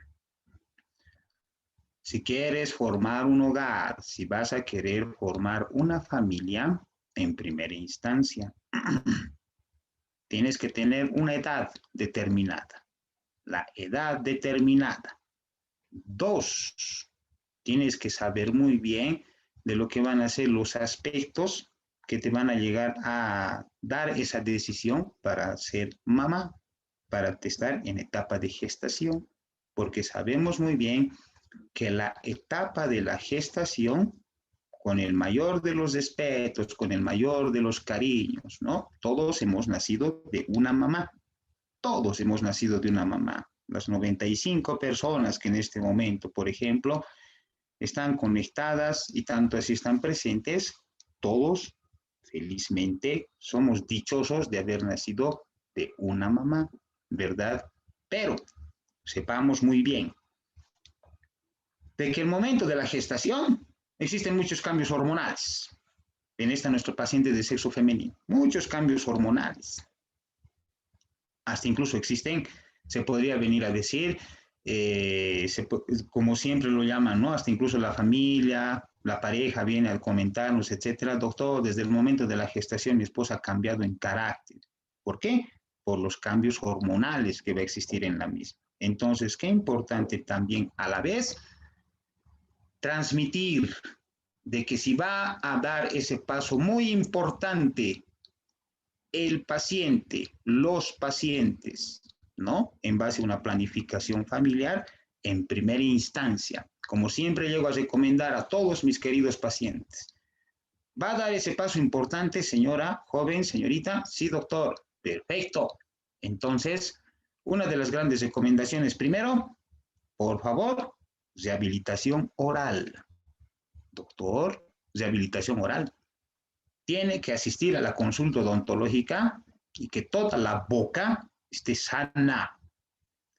Si quieres formar un hogar, si vas a querer formar una familia, en primera instancia, tienes que tener una edad determinada. La edad determinada. 2, tienes que saber muy bien de lo que van a ser los aspectos que te van a llegar a dar esa decisión para ser mamá, para estar en etapa de gestación, porque sabemos muy bien que la etapa de la gestación, con el mayor de los respetos, con el mayor de los cariños, ¿no? Todos hemos nacido de una mamá, todos hemos nacido de una mamá. Las 95 personas que en este momento, por ejemplo, están conectadas y tanto así están presentes, todos felizmente somos dichosos de haber nacido de una mamá, ¿verdad? Pero sepamos muy bien de que el momento de la gestación existen muchos cambios hormonales. En esta nuestro paciente de sexo femenino, muchos cambios hormonales. Hasta incluso existen, se podría venir a decir, como siempre lo llaman, ¿no? Hasta incluso la familia, la pareja viene a comentarnos, etcétera. Doctor, desde el momento de la gestación mi esposa ha cambiado en carácter. ¿Por qué? Por los cambios hormonales que va a existir en la misma. Entonces, qué importante también a la vez transmitir de que si va a dar ese paso muy importante el paciente, los pacientes, ¿no? En base a una planificación familiar, en primera instancia, como siempre llego a recomendar a todos mis queridos pacientes. ¿Va a dar ese paso importante, señora, joven, señorita? Sí, doctor. Perfecto. Entonces, una de las grandes recomendaciones, primero, por favor, rehabilitación oral. Doctor, rehabilitación oral. Tiene que asistir a la consulta odontológica y que toda la boca esté sana.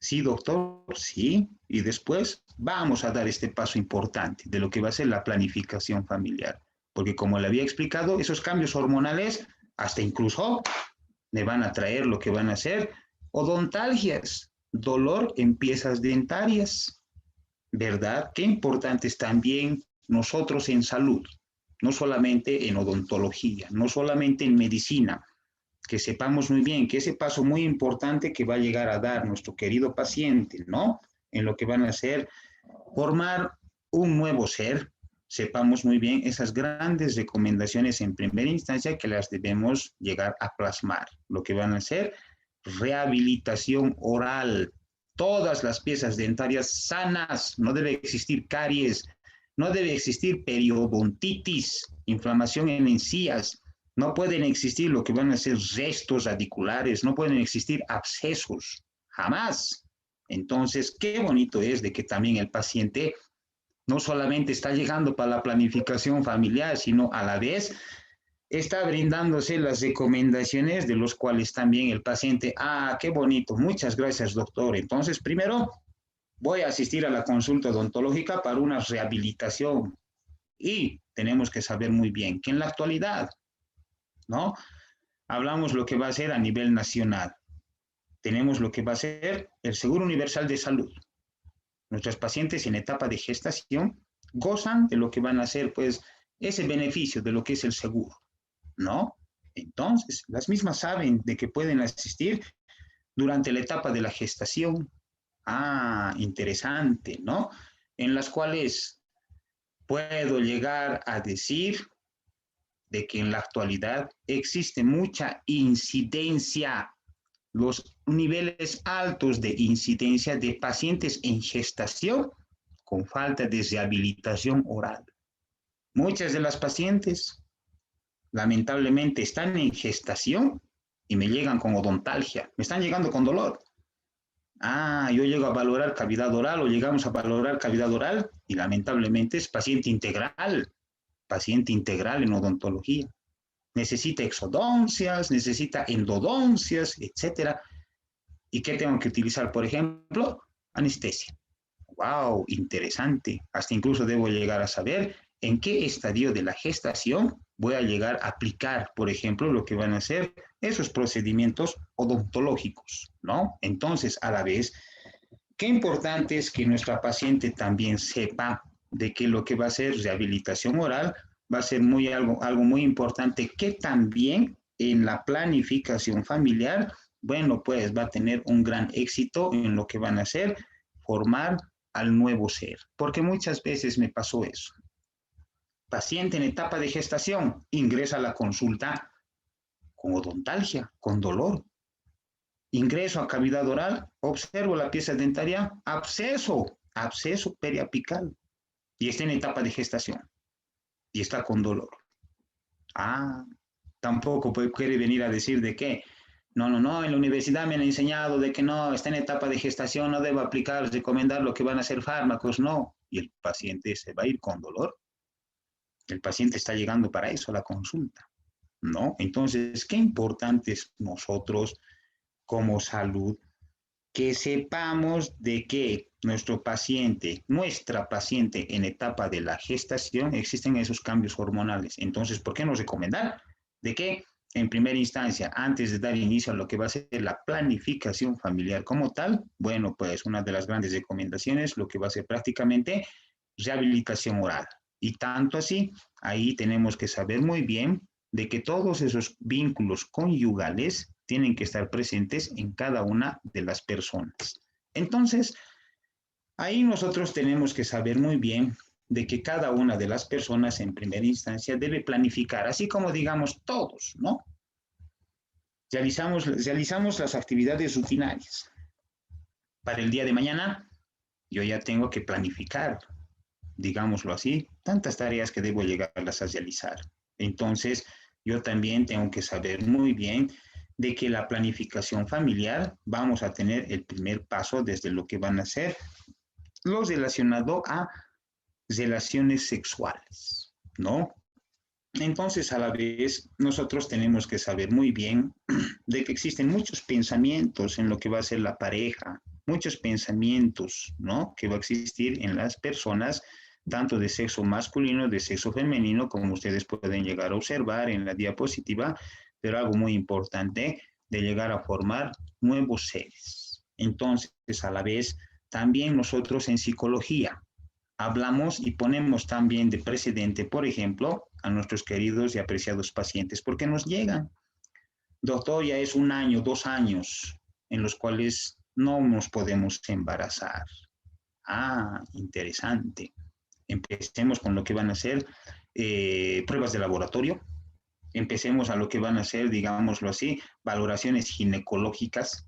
Sí, doctor, sí. Y después vamos a dar este paso importante de lo que va a ser la planificación familiar. Porque como le había explicado, esos cambios hormonales hasta incluso le van a traer lo que van a ser odontalgias, dolor en piezas dentarias. ¿Verdad? Qué importante es también nosotros en salud, no solamente en odontología, no solamente en medicina, que sepamos muy bien que ese paso muy importante que va a llegar a dar nuestro querido paciente, ¿no? En lo que van a hacer, formar un nuevo ser, sepamos muy bien esas grandes recomendaciones en primera instancia que las debemos llegar a plasmar. Lo que van a hacer, rehabilitación oral, todas las piezas dentarias sanas, no debe existir caries, no debe existir periodontitis, inflamación en encías, no pueden existir lo que van a ser restos radiculares, no pueden existir abscesos, jamás. Entonces, qué bonito es de que también el paciente no solamente está llegando para la planificación familiar, sino a la vez está brindándose las recomendaciones de los cuales también el paciente, qué bonito, muchas gracias, doctor. Entonces, primero, voy a asistir a la consulta odontológica para una rehabilitación. Y tenemos que saber muy bien que en la actualidad, ¿no? Hablamos lo que va a ser a nivel nacional. Tenemos lo que va a ser el Seguro Universal de Salud. Nuestros pacientes en etapa de gestación gozan de lo que van a ser, pues, ese beneficio de lo que es el seguro, ¿no? Entonces, las mismas saben de que pueden asistir durante la etapa de la gestación. Interesante, ¿no? En las cuales puedo llegar a decir de que en la actualidad existe mucha incidencia, los niveles altos de incidencia de pacientes en gestación con falta de rehabilitación oral. Muchas de las pacientes, lamentablemente, están en gestación y me llegan con odontalgia, me están llegando con dolor. Yo llego a valorar cavidad oral o llegamos a valorar cavidad oral y lamentablemente es paciente integral en odontología. Necesita exodoncias, necesita endodoncias, etc. ¿Y qué tengo que utilizar? Por ejemplo, anestesia. ¡Wow! Interesante. Hasta incluso debo llegar a saber en qué estadio de la gestación voy a llegar a aplicar, por ejemplo, lo que van a ser esos procedimientos odontológicos, ¿no? Entonces, a la vez, qué importante es que nuestra paciente también sepa de que lo que va a ser rehabilitación oral va a ser algo muy importante, que también en la planificación familiar, bueno, pues va a tener un gran éxito en lo que van a hacer, formar al nuevo ser. Porque muchas veces me pasó eso. Paciente en etapa de gestación, ingresa a la consulta con odontalgia, con dolor. Ingreso a cavidad oral, observo la pieza dentaria, absceso periapical. Y está en etapa de gestación. Y está con dolor. Tampoco quiere venir a decir de que no, en la universidad me han enseñado de que no, está en etapa de gestación, no debo aplicar, recomendar lo que van a ser fármacos, no. Y el paciente se va a ir con dolor. El paciente está llegando para eso a la consulta, ¿no? Entonces, qué importante es nosotros como salud que sepamos de que nuestra paciente en etapa de la gestación existen esos cambios hormonales. Entonces, ¿por qué no recomendar de que en primera instancia, antes de dar inicio a lo que va a ser la planificación familiar como tal, bueno, pues una de las grandes recomendaciones, lo que va a ser prácticamente rehabilitación oral. Y tanto así, ahí tenemos que saber muy bien de que todos esos vínculos conyugales tienen que estar presentes en cada una de las personas. Entonces, ahí nosotros tenemos que saber muy bien de que cada una de las personas en primera instancia debe planificar, así como digamos todos, ¿no? Realizamos las actividades rutinarias. Para el día de mañana, yo ya tengo que planificar, digámoslo así, tantas tareas que debo llegarlas a realizar. Entonces, yo también tengo que saber muy bien de que la planificación familiar vamos a tener el primer paso desde lo que van a ser lo relacionado a relaciones sexuales, ¿no? Entonces, a la vez, nosotros tenemos que saber muy bien de que existen muchos pensamientos en lo que va a ser la pareja, muchos pensamientos, ¿no? Que va a existir en las personas, tanto de sexo masculino, de sexo femenino, como ustedes pueden llegar a observar en la diapositiva, pero algo muy importante, de llegar a formar nuevos seres. Entonces, a la vez, también nosotros en psicología, hablamos y ponemos también de precedente, por ejemplo, a nuestros queridos y apreciados pacientes, porque nos llegan. Doctor, ya es 1 año, 2 años en los cuales no nos podemos embarazar. Ah, interesante. Empecemos con lo que van a ser pruebas de laboratorio. Empecemos a lo que van a ser, digámoslo así, valoraciones ginecológicas,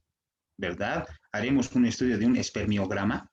¿verdad? Haremos un estudio de un espermiograma.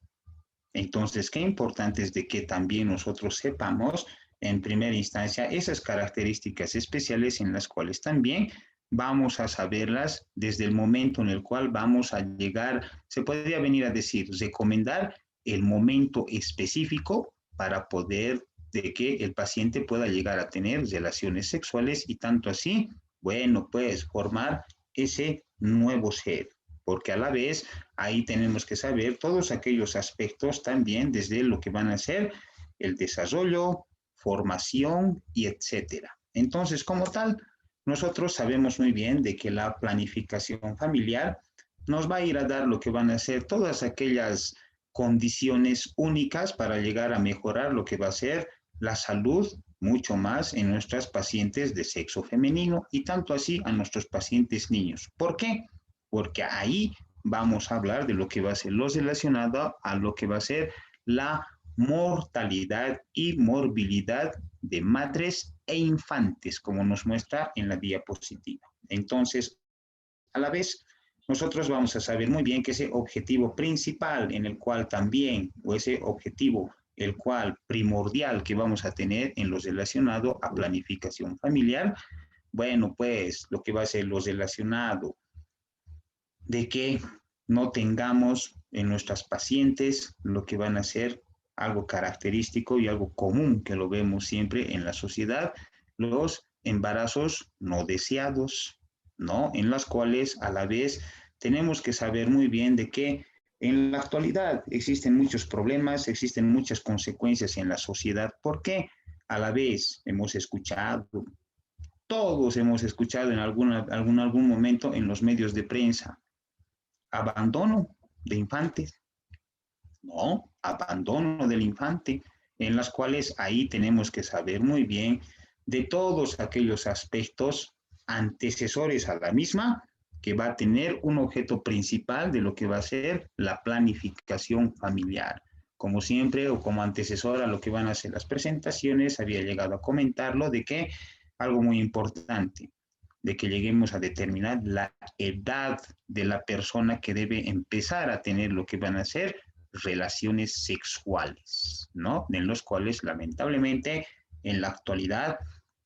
Entonces, qué importante es de que también nosotros sepamos en primera instancia esas características especiales en las cuales también vamos a saberlas desde el momento en el cual vamos a llegar, se podría venir a decir, recomendar el momento específico para poder de que el paciente pueda llegar a tener relaciones sexuales y tanto así, bueno, pues formar ese nuevo ser, porque a la vez ahí tenemos que saber todos aquellos aspectos también desde lo que van a ser el desarrollo, formación y etcétera. Entonces, como tal, nosotros sabemos muy bien de que la planificación familiar nos va a ir a dar lo que van a ser todas aquellas condiciones únicas para llegar a mejorar lo que va a ser la salud mucho más en nuestras pacientes de sexo femenino y tanto así a nuestros pacientes niños. ¿Por qué? Porque ahí vamos a hablar de lo que va a ser lo relacionado a lo que va a ser la mortalidad y morbilidad de madres e infantes, como nos muestra en la diapositiva. Entonces, a la vez, nosotros vamos a saber muy bien que ese objetivo principal en el cual también, o ese objetivo el cual primordial que vamos a tener en lo relacionado a planificación familiar, bueno, pues lo que va a ser lo relacionado de que no tengamos en nuestras pacientes lo que van a ser algo característico y algo común que lo vemos siempre en la sociedad, los embarazos no deseados, ¿no? En las cuales a la vez tenemos que saber muy bien de que en la actualidad existen muchos problemas, existen muchas consecuencias en la sociedad. ¿Por qué? A la vez hemos escuchado, todos hemos escuchado en algún momento en los medios de prensa, abandono de infantes, no, abandono del infante, en las cuales ahí tenemos que saber muy bien de todos aquellos aspectos antecesores a la misma, que va a tener un objeto principal de lo que va a ser la planificación familiar. Como siempre, o como antecesor a lo que van a ser las presentaciones, había llegado a comentarlo de que algo muy importante, de que lleguemos a determinar la edad de la persona que debe empezar a tener lo que van a ser relaciones sexuales, ¿no? En los cuales, lamentablemente, en la actualidad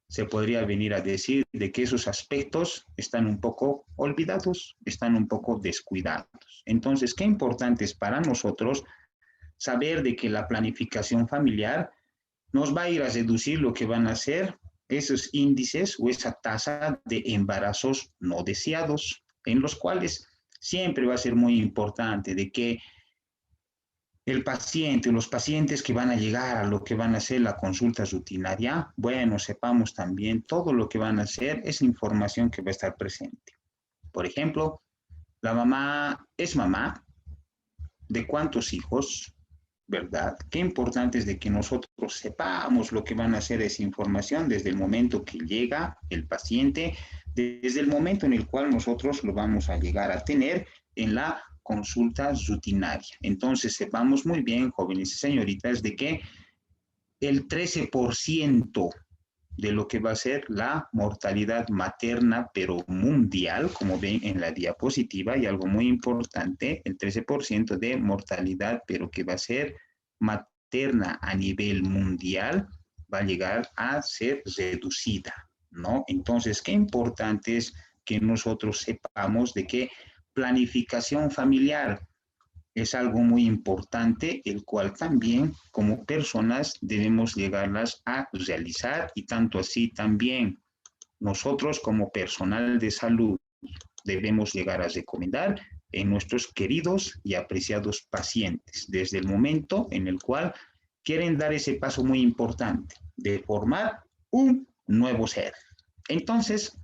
se podría venir a decir de que esos aspectos están un poco olvidados, están un poco descuidados. Entonces, qué importante es para nosotros saber de que la planificación familiar nos va a ir a reducir lo que van a ser esos índices o esa tasa de embarazos no deseados, en los cuales siempre va a ser muy importante de que el paciente o los pacientes que van a llegar a lo que van a ser la consulta rutinaria, bueno, sepamos también todo lo que van a hacer, esa información que va a estar presente. Por ejemplo, la mamá es mamá, ¿de cuántos hijos? ¿Verdad? Qué importante es de que nosotros sepamos lo que van a hacer esa información desde el momento que llega el paciente, desde el momento en el cual nosotros lo vamos a llegar a tener en la consulta rutinaria. Entonces, sepamos muy bien, jóvenes y señoritas, de que el 13% de lo que va a ser la mortalidad materna, pero mundial, como ven en la diapositiva, y algo muy importante, el 13% de mortalidad, pero que va a ser materna a nivel mundial, va a llegar a ser reducida, ¿no? Entonces, qué importante es que nosotros sepamos de que planificación familiar es algo muy importante, el cual también como personas debemos llegarlas a realizar y tanto así también nosotros como personal de salud debemos llegar a recomendar en nuestros queridos y apreciados pacientes desde el momento en el cual quieren dar ese paso muy importante de formar un nuevo ser. Entonces,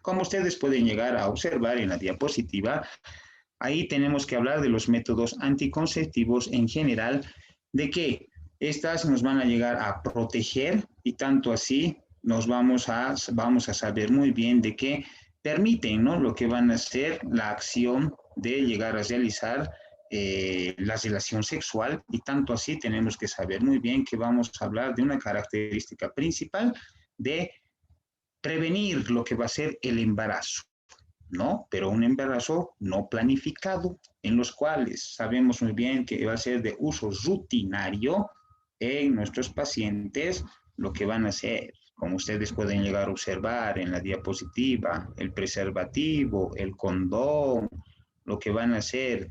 como ustedes pueden llegar a observar en la diapositiva, ahí tenemos que hablar de los métodos anticonceptivos en general, de que estas nos van a llegar a proteger y tanto así nos vamos a saber muy bien de que permiten, ¿no?, lo que van a ser la acción de llegar a realizar la relación sexual y tanto así tenemos que saber muy bien que vamos a hablar de una característica principal de prevenir lo que va a ser el embarazo, ¿no? Pero un embarazo no planificado, en los cuales sabemos muy bien que va a ser de uso rutinario en nuestros pacientes, lo que van a hacer, como ustedes pueden llegar a observar en la diapositiva, el preservativo, el condón, lo que van a hacer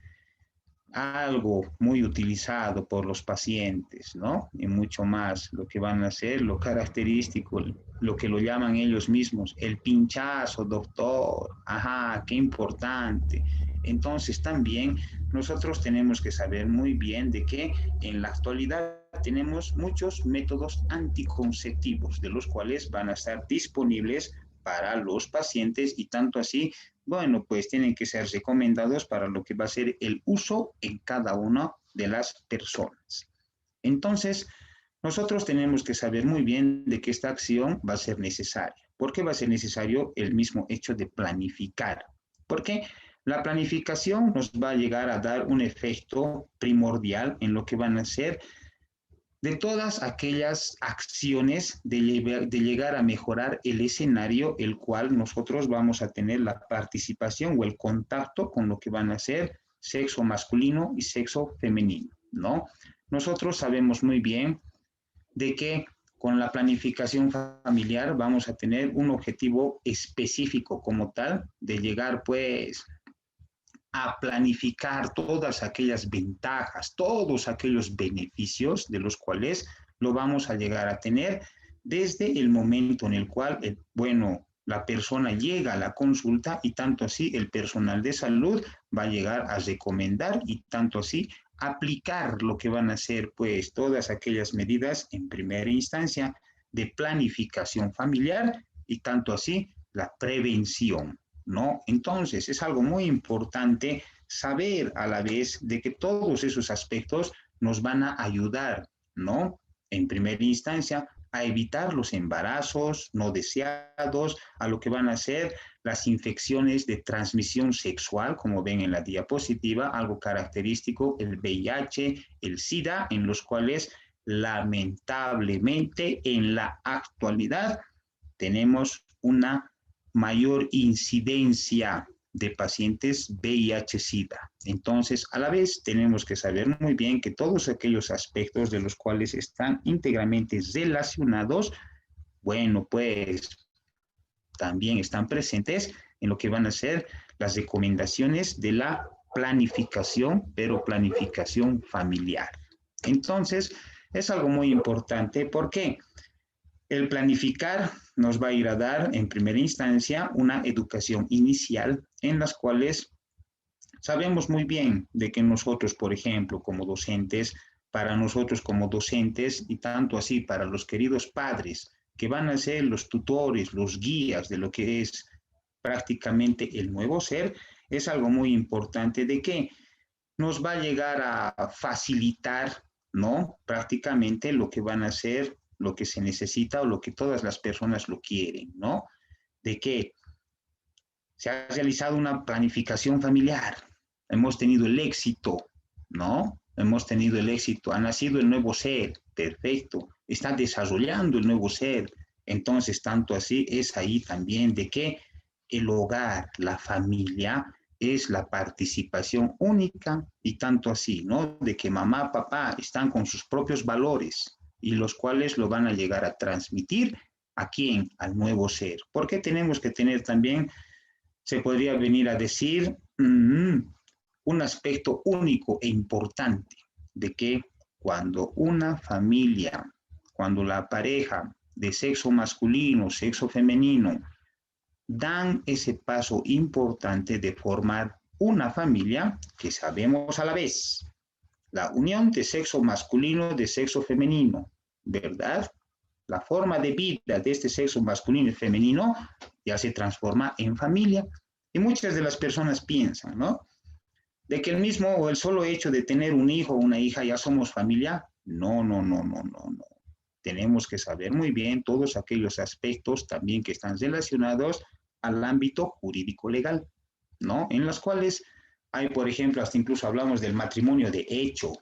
algo muy utilizado por los pacientes, ¿no? Y mucho más, lo que van a hacer, lo característico, lo que lo llaman ellos mismos, el pinchazo, doctor, ajá, qué importante. Entonces también nosotros tenemos que saber muy bien de que en la actualidad tenemos muchos métodos anticonceptivos, de los cuales van a estar disponibles para los pacientes y tanto así, bueno, pues tienen que ser recomendados para lo que va a ser el uso en cada una de las personas. Entonces, nosotros tenemos que saber muy bien de que esta acción va a ser necesaria. ¿Por qué va a ser necesario el mismo hecho de planificar? Porque la planificación nos va a llegar a dar un efecto primordial en lo que van a ser de todas aquellas acciones de llegar a mejorar el escenario, el cual nosotros vamos a tener la participación o el contacto con lo que van a ser sexo masculino y sexo femenino, ¿no? Nosotros sabemos muy bien de que con la planificación familiar vamos a tener un objetivo específico como tal, de llegar pues a planificar todas aquellas ventajas, todos aquellos beneficios de los cuales lo vamos a llegar a tener desde el momento en el cual, bueno, la persona llega a la consulta y tanto así el personal de salud va a llegar a recomendar y tanto así aplicar lo que van a ser pues todas aquellas medidas en primera instancia de planificación familiar y tanto así la prevención, ¿no? Entonces, es algo muy importante saber a la vez de que todos esos aspectos nos van a ayudar, ¿no? En primera instancia, a evitar los embarazos no deseados, a lo que van a ser las infecciones de transmisión sexual, como ven en la diapositiva, algo característico, el VIH, el SIDA, en los cuales lamentablemente en la actualidad tenemos una mayor incidencia de pacientes VIH-Sida. Entonces, a la vez, tenemos que saber muy bien que todos aquellos aspectos de los cuales están íntegramente relacionados, bueno, pues también están presentes en lo que van a ser las recomendaciones de la planificación, pero planificación familiar. Entonces, es algo muy importante. ¿Por qué? El planificar nos va a ir a dar, en primera instancia, una educación inicial en las cuales sabemos muy bien de que nosotros, por ejemplo, como docentes, para nosotros como docentes y tanto así para los queridos padres que van a ser los tutores, los guías de lo que es prácticamente el nuevo ser, es algo muy importante de que nos va a llegar a facilitar, ¿no? Prácticamente lo que van a ser, lo que se necesita o lo que todas las personas lo quieren, ¿no? De que se ha realizado una planificación familiar, hemos tenido el éxito, ¿no? Hemos tenido el éxito, ha nacido el nuevo ser, perfecto, está desarrollando el nuevo ser, entonces tanto así es ahí también de que el hogar, la familia, es la participación única y tanto así, ¿no? De que mamá, papá están con sus propios valores y los cuales lo van a llegar a transmitir a quién, al nuevo ser. Porque tenemos que tener también, se podría venir a decir, un aspecto único e importante de que cuando una familia, cuando la pareja de sexo masculino, sexo femenino, dan ese paso importante de formar una familia, que sabemos a la vez, la unión de sexo masculino, de sexo femenino, ¿verdad? La forma de vida de este sexo masculino y femenino ya se transforma en familia. Y muchas de las personas piensan, ¿no? De que el mismo o el solo hecho de tener un hijo o una hija ya somos familia. No, no, no, no, no, no. Tenemos que saber muy bien todos aquellos aspectos también que están relacionados al ámbito jurídico legal, ¿no? En los cuales hay, por ejemplo, hasta incluso hablamos del matrimonio de hecho,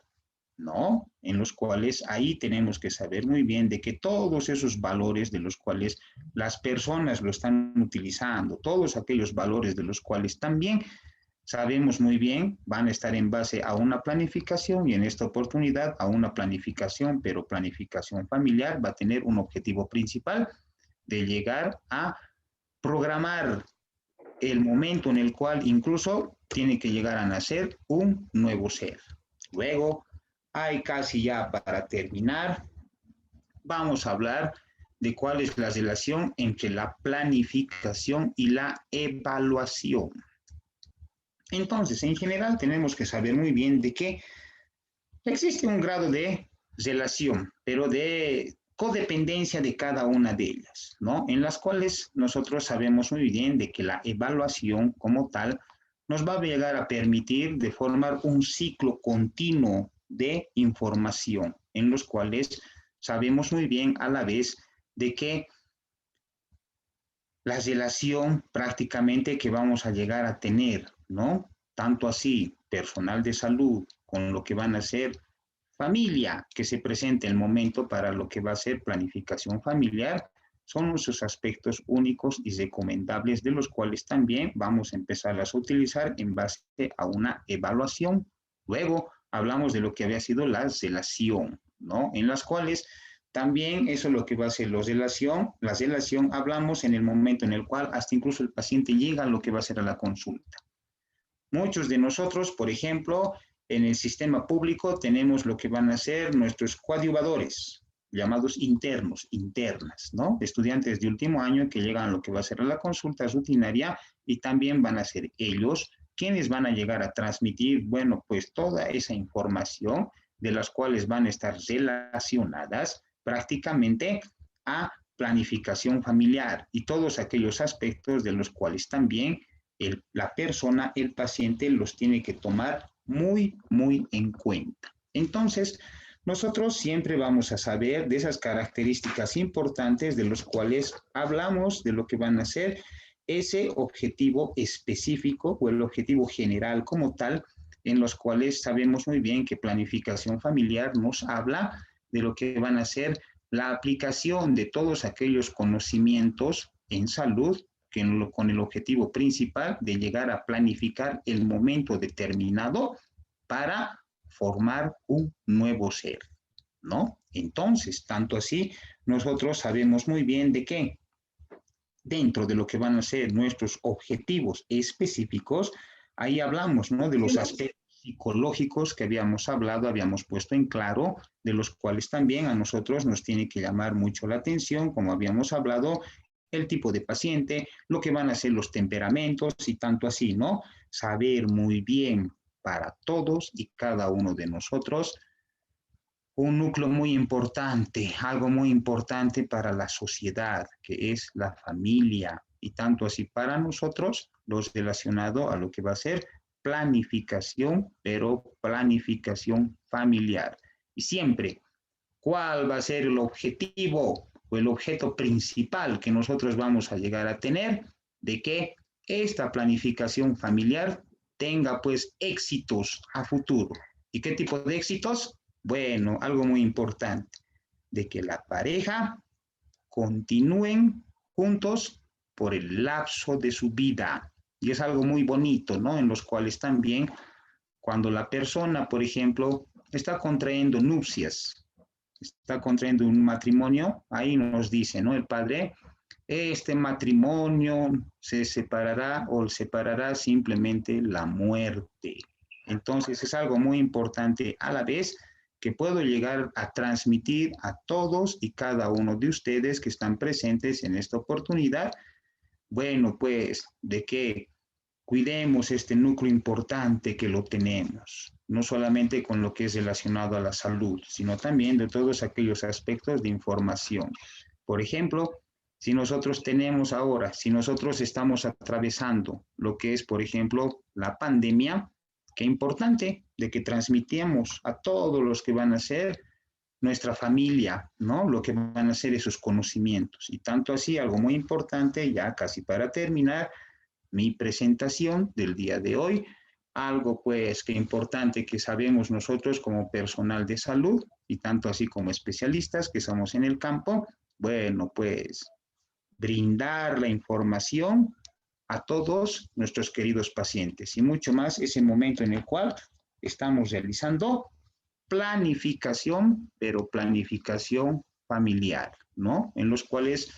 ¿no? En los cuales ahí tenemos que saber muy bien de que todos esos valores de los cuales las personas lo están utilizando, todos aquellos valores de los cuales también sabemos muy bien van a estar en base a una planificación y en esta oportunidad a una planificación, pero planificación familiar va a tener un objetivo principal de llegar a programar el momento en el cual incluso tiene que llegar a nacer un nuevo ser. Luego, hay casi ya para terminar, vamos a hablar de cuál es la relación entre la planificación y la evaluación. Entonces, en general, tenemos que saber muy bien de que existe un grado de relación, pero de codependencia de cada una de ellas, ¿no? En las cuales nosotros sabemos muy bien de que la evaluación como tal nos va a llegar a permitir de formar un ciclo continuo de información, en los cuales sabemos muy bien a la vez de que la relación prácticamente que vamos a llegar a tener, ¿no? Tanto así, personal de salud, con lo que van a ser familia, que se presente el momento para lo que va a ser planificación familiar, son esos aspectos únicos y recomendables de los cuales también vamos a empezar a utilizar en base a una evaluación. Luego hablamos de lo que había sido la relación, ¿no? En las cuales también eso es lo que va a ser la relación hablamos en el momento en el cual hasta incluso el paciente llega a lo que va a ser a la consulta. Muchos de nosotros, por ejemplo, en el sistema público tenemos lo que van a ser nuestros coadyuvadores, llamados internos, internas, ¿no? Estudiantes de último año que llegan a lo que va a ser a la consulta rutinaria y también van a ser ellos quienes van a llegar a transmitir, bueno, pues toda esa información de las cuales van a estar relacionadas prácticamente a planificación familiar y todos aquellos aspectos de los cuales también la persona, el paciente, los tiene que tomar muy, muy en cuenta. Entonces, nosotros siempre vamos a saber de esas características importantes de los cuales hablamos de lo que van a ser ese objetivo específico o el objetivo general como tal, en los cuales sabemos muy bien que planificación familiar nos habla de lo que van a ser la aplicación de todos aquellos conocimientos en salud con el objetivo principal de llegar a planificar el momento determinado para formar un nuevo ser, ¿no? Entonces, tanto así, nosotros sabemos muy bien de que dentro de lo que van a ser nuestros objetivos específicos, ahí hablamos, ¿no? De los aspectos psicológicos que habíamos hablado, habíamos puesto en claro, de los cuales también a nosotros nos tiene que llamar mucho la atención, como habíamos hablado, el tipo de paciente, lo que van a ser los temperamentos y tanto así, ¿no? Saber muy bien para todos y cada uno de nosotros un núcleo muy importante, algo muy importante para la sociedad, que es la familia, y tanto así para nosotros, los relacionados a lo que va a ser planificación, pero planificación familiar. Y siempre, ¿cuál va a ser el objetivo o el objeto principal que nosotros vamos a llegar a tener? De que esta planificación familiar tenga pues éxitos a futuro. ¿Y qué tipo de éxitos? Bueno, algo muy importante, de que la pareja continúen juntos por el lapso de su vida. Y es algo muy bonito, ¿no? En los cuales también, cuando la persona, por ejemplo, está contrayendo nupcias, está contrayendo un matrimonio, ahí nos dice, ¿no? El padre, este matrimonio se separará o separará simplemente la muerte. Entonces es algo muy importante a la vez que puedo llegar a transmitir a todos y cada uno de ustedes que están presentes en esta oportunidad. Bueno, pues de que cuidemos este núcleo importante que lo tenemos, no solamente con lo que es relacionado a la salud, sino también de todos aquellos aspectos de información. Por ejemplo, si nosotros tenemos ahora, si nosotros estamos atravesando lo que es, por ejemplo, la pandemia, qué importante de que transmitamos a todos los que van a ser nuestra familia, ¿no? Lo que van a ser esos conocimientos. Y tanto así, algo muy importante, ya casi para terminar mi presentación del día de hoy, algo pues que importante que sabemos nosotros como personal de salud y tanto así como especialistas que somos en el campo, bueno, pues brindar la información a todos nuestros queridos pacientes y mucho más ese momento en el cual estamos realizando planificación, pero planificación familiar, ¿no? En los cuales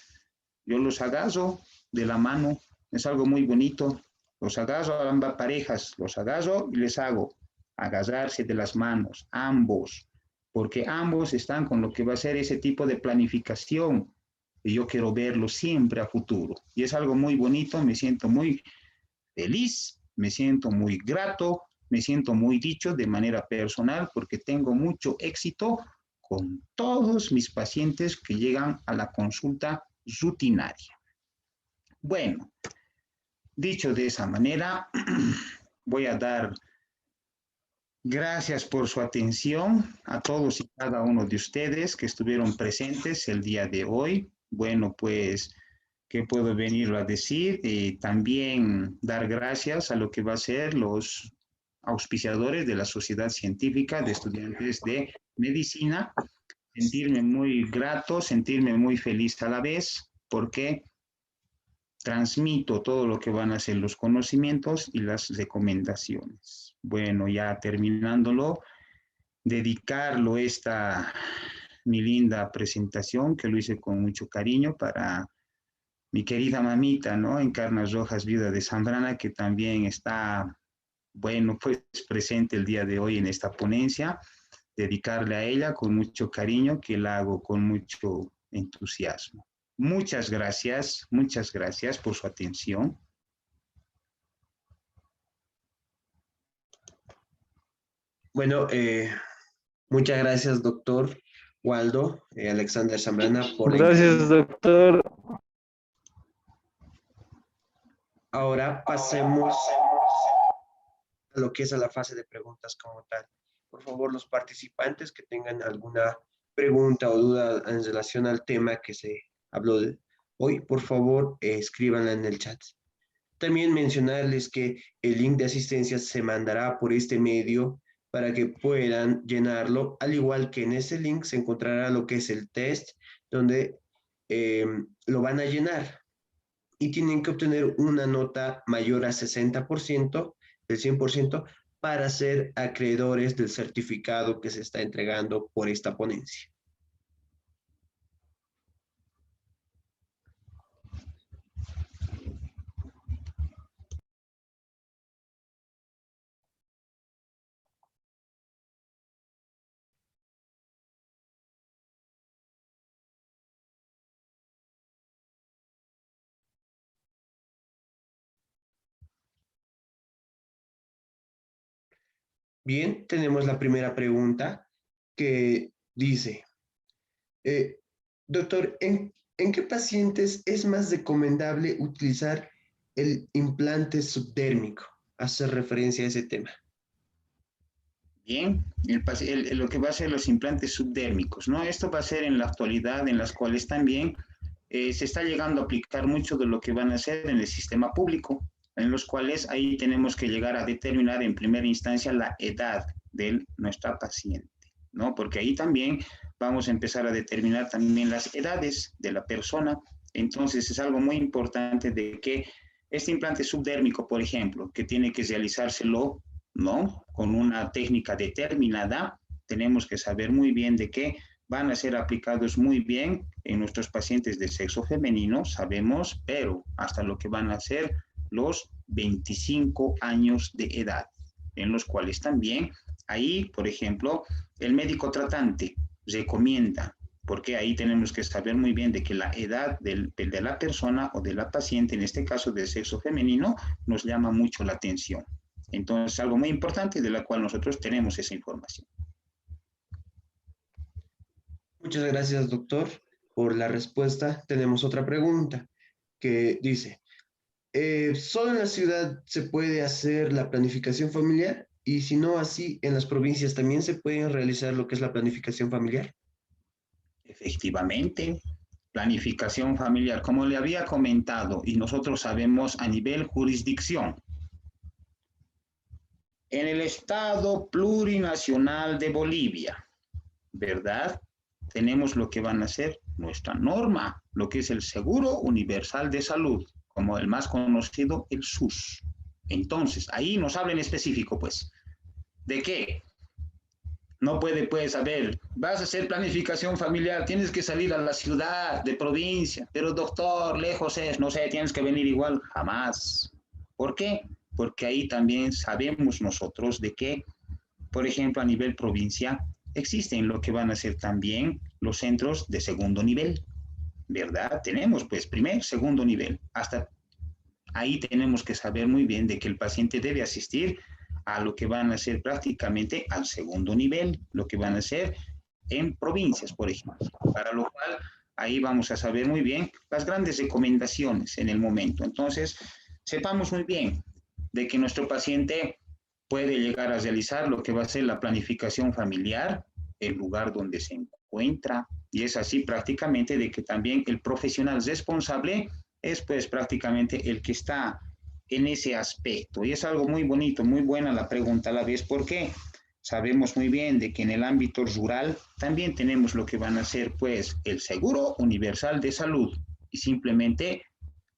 yo los agarro de la mano, es algo muy bonito, los agarro a ambas parejas, los agarro y les hago agarrarse de las manos, ambos, porque ambos están con lo que va a ser ese tipo de planificación y yo quiero verlo siempre a futuro. Y es algo muy bonito, me siento muy feliz, me siento muy grato, me siento muy dicho de manera personal porque tengo mucho éxito con todos mis pacientes que llegan a la consulta rutinaria. Bueno, dicho de esa manera, voy a dar gracias por su atención a todos y cada uno de ustedes que estuvieron presentes el día de hoy. Bueno, pues, ¿qué puedo venir a decir? También dar gracias a lo que va a ser los auspiciadores de la Sociedad Científica de Estudiantes de Medicina. Sentirme muy grato, sentirme muy feliz a la vez, porque transmito todo lo que van a ser los conocimientos y las recomendaciones. Bueno, ya terminándolo, dedicarlo mi linda presentación, que lo hice con mucho cariño para mi querida mamita, ¿no? Encarna Rojas, viuda de Zambrana, que también está, bueno, pues presente el día de hoy en esta ponencia. Dedicarle a ella con mucho cariño, que la hago con mucho entusiasmo. Muchas gracias por su atención. Bueno, muchas gracias, doctor Waldo Alexander Zambrana, por la Gracias, doctor. Ahora pasemos a lo que es a la fase de preguntas como tal. Por favor, los participantes que tengan alguna pregunta o duda en relación al tema que se habló hoy, por favor, escríbanla en el chat. También mencionarles que el link de asistencia se mandará por este medio para que puedan llenarlo, al igual que en ese link se encontrará lo que es el test, donde lo van a llenar y tienen que obtener una nota mayor a 60%, del 100%, para ser acreedores del certificado que se está entregando por esta ponencia. Bien, tenemos la primera pregunta que dice, doctor, ¿en qué pacientes es más recomendable utilizar el implante subdérmico? Hace referencia a ese tema. Bien, lo que va a ser los implantes subdérmicos, ¿no? Esto va a ser en la actualidad en las cuales también se está llegando a aplicar mucho de lo que van a ser en el sistema público, en los cuales ahí tenemos que llegar a determinar en primera instancia la edad de nuestra paciente, ¿no? Porque ahí también vamos a empezar a determinar también las edades de la persona. Entonces es algo muy importante de que este implante subdérmico, por ejemplo, que tiene que realizárselo, ¿no? Con una técnica determinada, tenemos que saber muy bien de que van a ser aplicados muy bien en nuestros pacientes de sexo femenino, sabemos, pero hasta lo que van a ser los 25 años de edad. en los cuales también ahí, por ejemplo, el médico tratante recomienda, porque ahí tenemos que saber muy bien de que la edad de la persona o de la paciente, en este caso de sexo femenino, nos llama mucho la atención. Entonces, algo muy importante de la cual nosotros tenemos esa información. Muchas gracias, doctor, por la respuesta. Tenemos otra pregunta que dice, ¿solo en la ciudad se puede hacer la planificación familiar? Y si no así, ¿en las provincias también se puede realizar lo que es la planificación familiar? Efectivamente, planificación familiar, como le había comentado, y nosotros sabemos a nivel jurisdicción, en el Estado Plurinacional de Bolivia, ¿verdad? Tenemos lo que van a ser nuestra norma, lo que es el Seguro Universal de Salud, como el más conocido, el SUS. Entonces, ahí nos habla en específico, pues, ¿de qué? No puede, pues, a ver, vas a hacer planificación familiar, tienes que salir a la ciudad, de provincia, pero doctor, lejos es, no sé, tienes que venir igual, jamás. ¿Por qué? Porque ahí también sabemos nosotros de que, por ejemplo, a nivel provincia, existen lo que van a ser también los centros de segundo nivel, ¿verdad? Tenemos, pues, primer, segundo nivel. Hasta ahí tenemos que saber muy bien de que el paciente debe asistir a lo que van a ser prácticamente al segundo nivel, lo que van a ser en provincias, por ejemplo, para lo cual ahí vamos a saber muy bien las grandes recomendaciones en el momento. Entonces, sepamos muy bien de que nuestro paciente puede llegar a realizar lo que va a ser la planificación familiar, el lugar donde se encuentra, y es así prácticamente de que también el profesional responsable es pues prácticamente el que está en ese aspecto. Y es algo muy bonito, muy buena la pregunta a la vez, porque sabemos muy bien de que en el ámbito rural también tenemos lo que van a ser pues el Seguro Universal de Salud y simplemente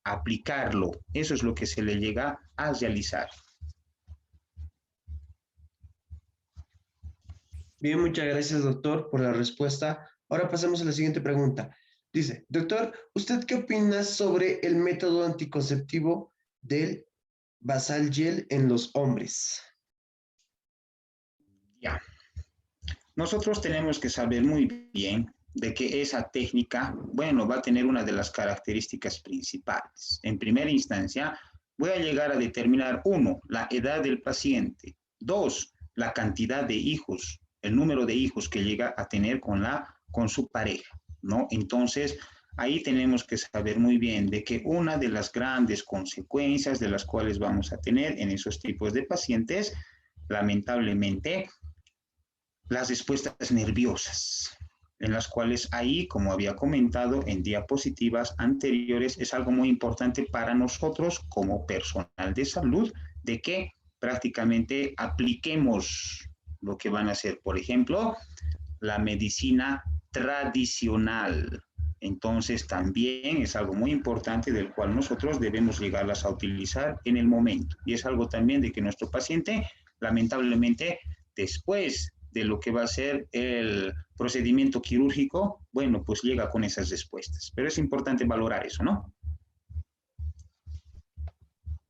aplicarlo. Eso es lo que se le llega a realizar. Bien, muchas gracias, doctor, por la respuesta. Ahora pasamos a la siguiente pregunta. Dice, doctor, ¿usted qué opina sobre el método anticonceptivo del basal gel en los hombres? Ya. Nosotros tenemos que saber muy bien de que esa técnica, bueno, va a tener una de las características principales. En primera instancia, voy a llegar a determinar, 1, la edad del paciente, 2, la cantidad de hijos, el número de hijos que llega a tener con su pareja, ¿no? Entonces, ahí tenemos que saber muy bien de que una de las grandes consecuencias de las cuales vamos a tener en esos tipos de pacientes, lamentablemente, las respuestas nerviosas, en las cuales ahí, como había comentado en diapositivas anteriores, es algo muy importante para nosotros como personal de salud, de que prácticamente apliquemos lo que van a ser, por ejemplo, la medicina tradicional. Entonces también es algo muy importante del cual nosotros debemos llegarlas a utilizar en el momento. Y es algo también de que nuestro paciente, lamentablemente, después de lo que va a ser el procedimiento quirúrgico, bueno, pues llega con esas respuestas. Pero es importante valorar eso, ¿no?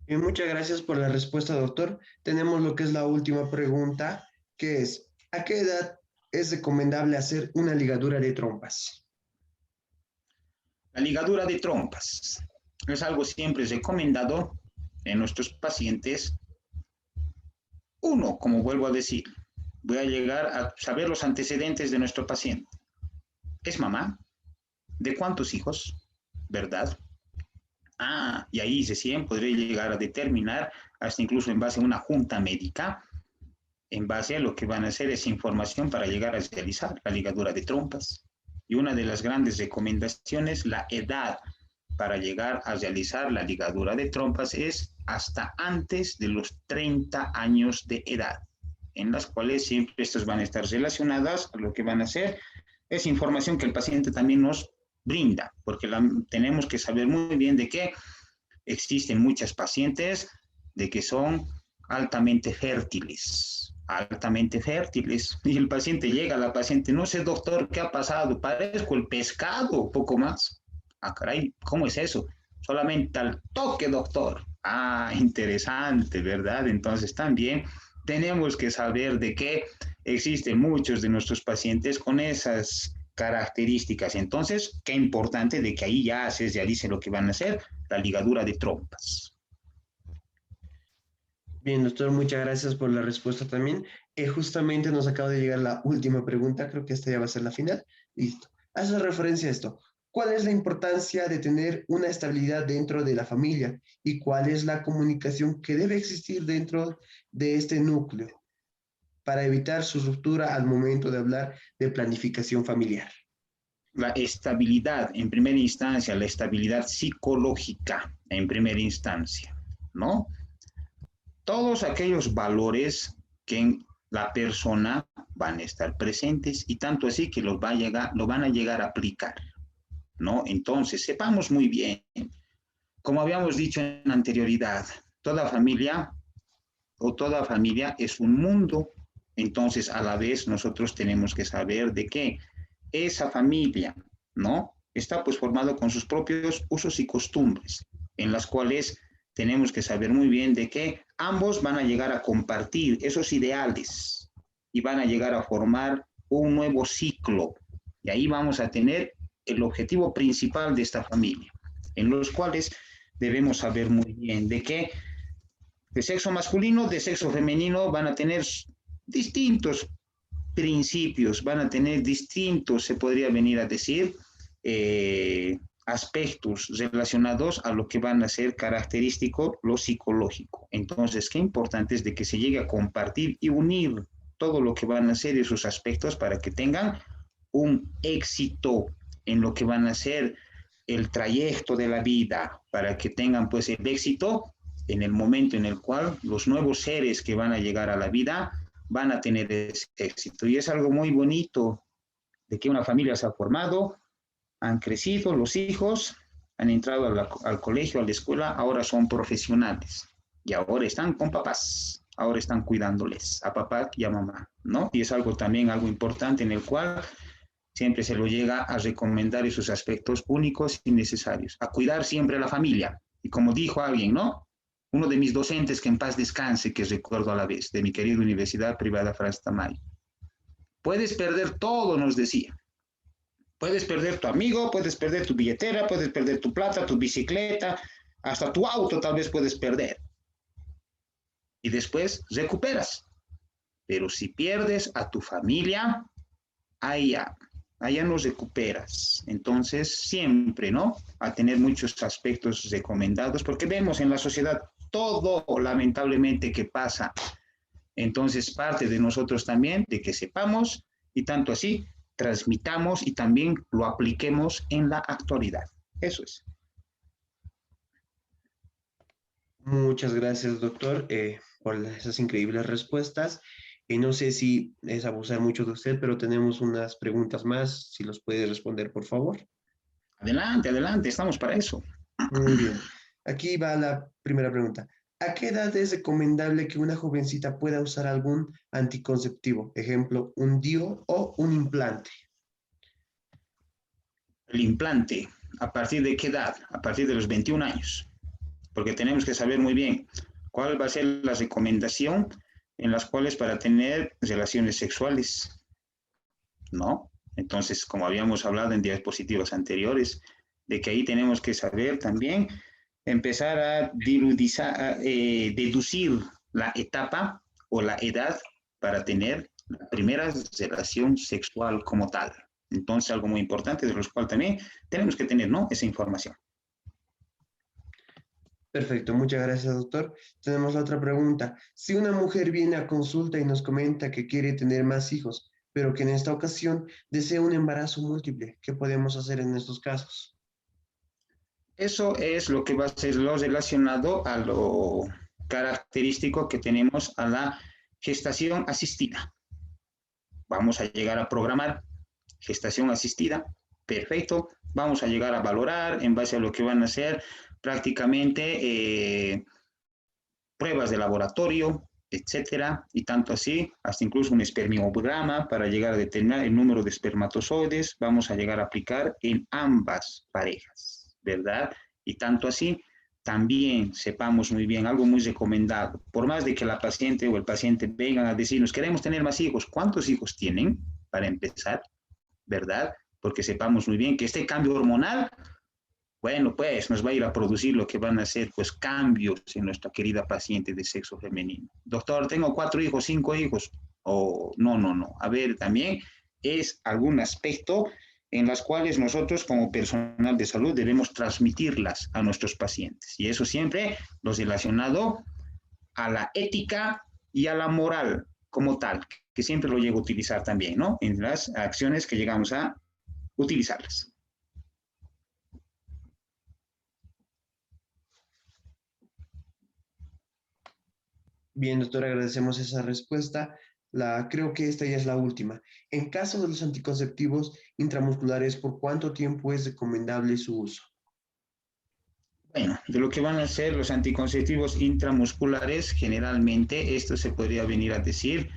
Bien, muchas gracias por la respuesta, doctor. Tenemos lo que es la última pregunta, que es, ¿a qué edad es recomendable hacer una ligadura de trompas? La ligadura de trompas es algo siempre recomendado en nuestros pacientes. 1, como vuelvo a decir, voy a llegar a saber los antecedentes de nuestro paciente. ¿Es mamá? ¿De cuántos hijos? ¿Verdad? Y ahí recién podré llegar a determinar, hasta incluso en base a una junta médica, en base a lo que van a hacer esa información para llegar a realizar la ligadura de trompas. Y una de las grandes recomendaciones, la edad para llegar a realizar la ligadura de trompas es hasta antes de los 30 años de edad, en las cuales siempre estas van a estar relacionadas a lo que van a hacer. Es información que el paciente también nos brinda, porque tenemos que saber muy bien de que existen muchas pacientes de que son altamente fértiles, y el paciente llega, la paciente, no sé doctor, ¿qué ha pasado? Parezco el pescado, poco más. Caray, ¿cómo es eso? Solamente al toque, doctor. Interesante, ¿verdad? Entonces también tenemos que saber de que existen muchos de nuestros pacientes con esas características. Entonces, qué importante de que ahí ya dice lo que van a hacer, la ligadura de trompas. Bien, doctor, muchas gracias por la respuesta también. Justamente nos acaba de llegar la última pregunta, creo que esta ya va a ser la final. Listo. Hace referencia a esto. ¿Cuál es la importancia de tener una estabilidad dentro de la familia? ¿Y cuál es la comunicación que debe existir dentro de este núcleo para evitar su ruptura al momento de hablar de planificación familiar? La estabilidad, en primera instancia, la estabilidad psicológica, en primera instancia, ¿no? Todos aquellos valores que en la persona van a estar presentes y tanto así que lo van a llegar a aplicar, ¿no? Entonces, sepamos muy bien, como habíamos dicho en anterioridad, toda familia es un mundo, entonces a la vez nosotros tenemos que saber de que esa familia, ¿no? Está pues formado con sus propios usos y costumbres, en las cuales tenemos que saber muy bien de que ambos van a llegar a compartir esos ideales y van a llegar a formar un nuevo ciclo. Y ahí vamos a tener el objetivo principal de esta familia, en los cuales debemos saber muy bien de que de sexo masculino, de sexo femenino van a tener distintos principios, van a tener distintos, se podría venir a decir, aspectos relacionados a lo que van a ser característico, lo psicológico. Entonces, qué importante es de que se llegue a compartir y unir todo lo que van a ser esos aspectos para que tengan un éxito en lo que van a ser el trayecto de la vida, para que tengan pues el éxito en el momento en el cual los nuevos seres que van a llegar a la vida van a tener ese éxito. Y es algo muy bonito de que una familia se ha formado, han crecido los hijos, han entrado al colegio, a la escuela, ahora son profesionales y ahora están con papás, ahora están cuidándoles a papá y a mamá, ¿no? Y es algo también algo importante en el cual siempre se lo llega a recomendar esos aspectos únicos y necesarios, a cuidar siempre a la familia. Y como dijo alguien, ¿no? Uno de mis docentes, que en paz descanse, que recuerdo a la vez, de mi querida Universidad Privada Frans Mayo. Puedes perder todo, nos decía. Puedes perder tu amigo, puedes perder tu billetera, puedes perder tu plata, tu bicicleta, hasta tu auto tal vez puedes perder. Y después recuperas. Pero si pierdes a tu familia, allá no recuperas. Entonces, siempre, ¿no? A tener muchos aspectos recomendados, porque vemos en la sociedad todo, lamentablemente, que pasa. Entonces, parte de nosotros también, de que sepamos, y tanto así, transmitamos y también lo apliquemos en la actualidad. Eso es. Muchas gracias, doctor, por esas increíbles respuestas. No sé si es abusar mucho de usted, pero tenemos unas preguntas más, si los puede responder, por favor. Adelante, adelante, estamos para eso. Muy bien. Aquí va la primera pregunta. ¿A qué edad es recomendable que una jovencita pueda usar algún anticonceptivo? Ejemplo, un DIU o un implante. El implante, ¿a partir de qué edad? A partir de los 21 años. Porque tenemos que saber muy bien cuál va a ser la recomendación en las cuales para tener relaciones sexuales, ¿no? Entonces, como habíamos hablado en diapositivas anteriores, de que ahí tenemos que saber también empezar a deducir la etapa o la edad para tener la primera relación sexual como tal. Entonces, algo muy importante de los cuales también tenemos que tener, ¿no? Esa información. Perfecto, muchas gracias, doctor. Tenemos la otra pregunta. Si una mujer viene a consulta y nos comenta que quiere tener más hijos, pero que en esta ocasión desea un embarazo múltiple, ¿qué podemos hacer en estos casos? Eso es lo que va a ser lo relacionado a lo característico que tenemos a la gestación asistida. Vamos a llegar a programar gestación asistida, perfecto. Vamos a llegar a valorar en base a lo que van a ser prácticamente pruebas de laboratorio, etcétera, y tanto así, hasta incluso un espermiograma para llegar a determinar el número de espermatozoides, vamos a llegar a aplicar en ambas parejas, ¿verdad? Y tanto así, también sepamos muy bien, algo muy recomendado, por más de que la paciente o el paciente vengan a decirnos, queremos tener más hijos, ¿cuántos hijos tienen para empezar? ¿Verdad? Porque sepamos muy bien que este cambio hormonal, bueno, pues nos va a ir a producir lo que van a ser, pues, cambios en nuestra querida paciente de sexo femenino. Doctor, tengo 4 hijos, 5 hijos, o no. A ver, también es algún aspecto en las cuales nosotros como personal de salud debemos transmitirlas a nuestros pacientes. Y eso siempre lo relacionado a la ética y a la moral como tal, que siempre lo llego a utilizar también, ¿no? En las acciones que llegamos a utilizarlas. Bien, doctor, agradecemos esa respuesta. Creo que esta ya es la última. En caso de los anticonceptivos intramusculares, ¿por cuánto tiempo es recomendable su uso? Bueno, de lo que van a ser los anticonceptivos intramusculares, generalmente esto se podría venir a decir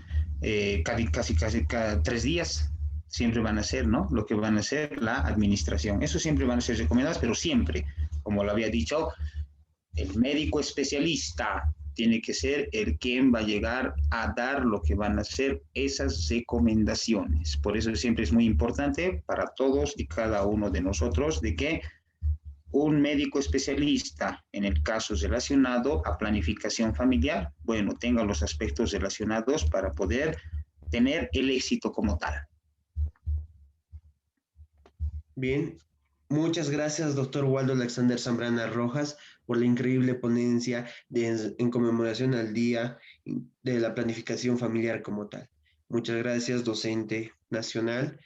casi cada 3 días, siempre van a ser, ¿no? Lo que van a ser la administración. Eso siempre van a ser recomendadas, pero siempre, como lo había dicho, el médico especialista tiene que ser el quien va a llegar a dar lo que van a ser esas recomendaciones. Por eso siempre es muy importante para todos y cada uno de nosotros de que un médico especialista en el caso relacionado a planificación familiar, bueno, tenga los aspectos relacionados para poder tener el éxito como tal. Bien, muchas gracias, doctor Waldo Alexander Zambrana Rojas, por la increíble ponencia en conmemoración al Día de la Planificación Familiar como tal. Muchas gracias, docente nacional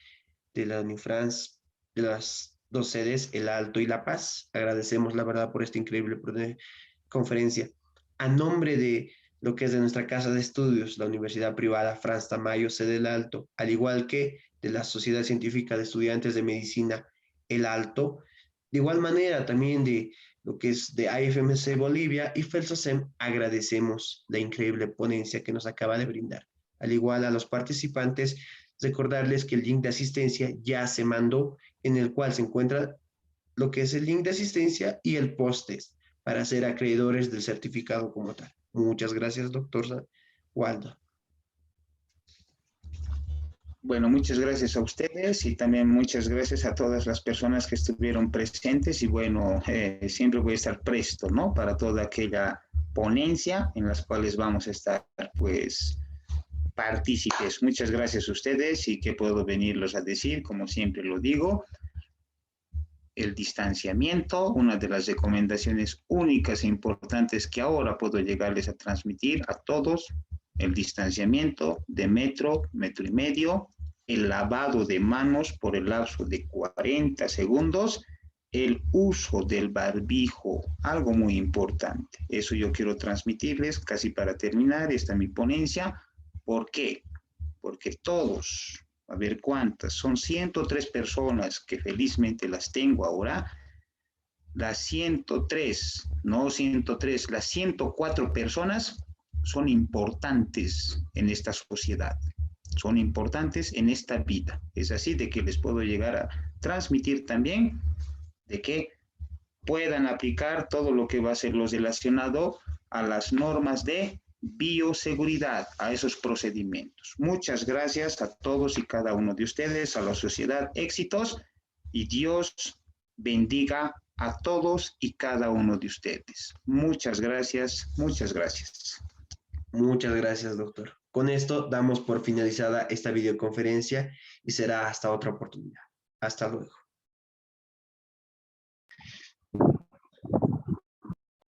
de la UniFrance, de las 2 sedes, El Alto y La Paz. Agradecemos, la verdad, por esta increíble conferencia. A nombre de lo que es de nuestra casa de estudios, la Universidad Privada Franz Tamayo, sede El Alto, al igual que de la Sociedad Científica de Estudiantes de Medicina El Alto, de igual manera también de lo que es de AFMC Bolivia y FELSOSEM, agradecemos la increíble ponencia que nos acaba de brindar. Al igual a los participantes, recordarles que el link de asistencia ya se mandó, en el cual se encuentra lo que es el link de asistencia y el post-test para ser acreedores del certificado como tal. Muchas gracias, doctor Waldo. Bueno, muchas gracias a ustedes y también muchas gracias a todas las personas que estuvieron presentes y bueno, siempre voy a estar presto, ¿no? Para toda aquella ponencia en las cuales vamos a estar, pues, partícipes. Muchas gracias a ustedes y que puedo venirlos a decir, como siempre lo digo, el distanciamiento, una de las recomendaciones únicas e importantes que ahora puedo llegarles a transmitir a todos, el distanciamiento de metro, metro y medio, el lavado de manos por el lapso de 40 segundos, el uso del barbijo, algo muy importante. Eso yo quiero transmitirles casi para terminar esta mi ponencia. ¿Por qué? Porque todos, a ver cuántas, son 103 personas que felizmente las tengo ahora, las 103, no 103, las 104 personas son importantes en esta sociedad, son importantes en esta vida. Es así de que les puedo llegar a transmitir también de que puedan aplicar todo lo que va a ser lo relacionado a las normas de bioseguridad, a esos procedimientos. Muchas gracias a todos y cada uno de ustedes, a la sociedad, éxitos y Dios bendiga a todos y cada uno de ustedes. Muchas gracias, muchas gracias. Muchas gracias, doctor. Con esto damos por finalizada esta videoconferencia y será hasta otra oportunidad. Hasta luego.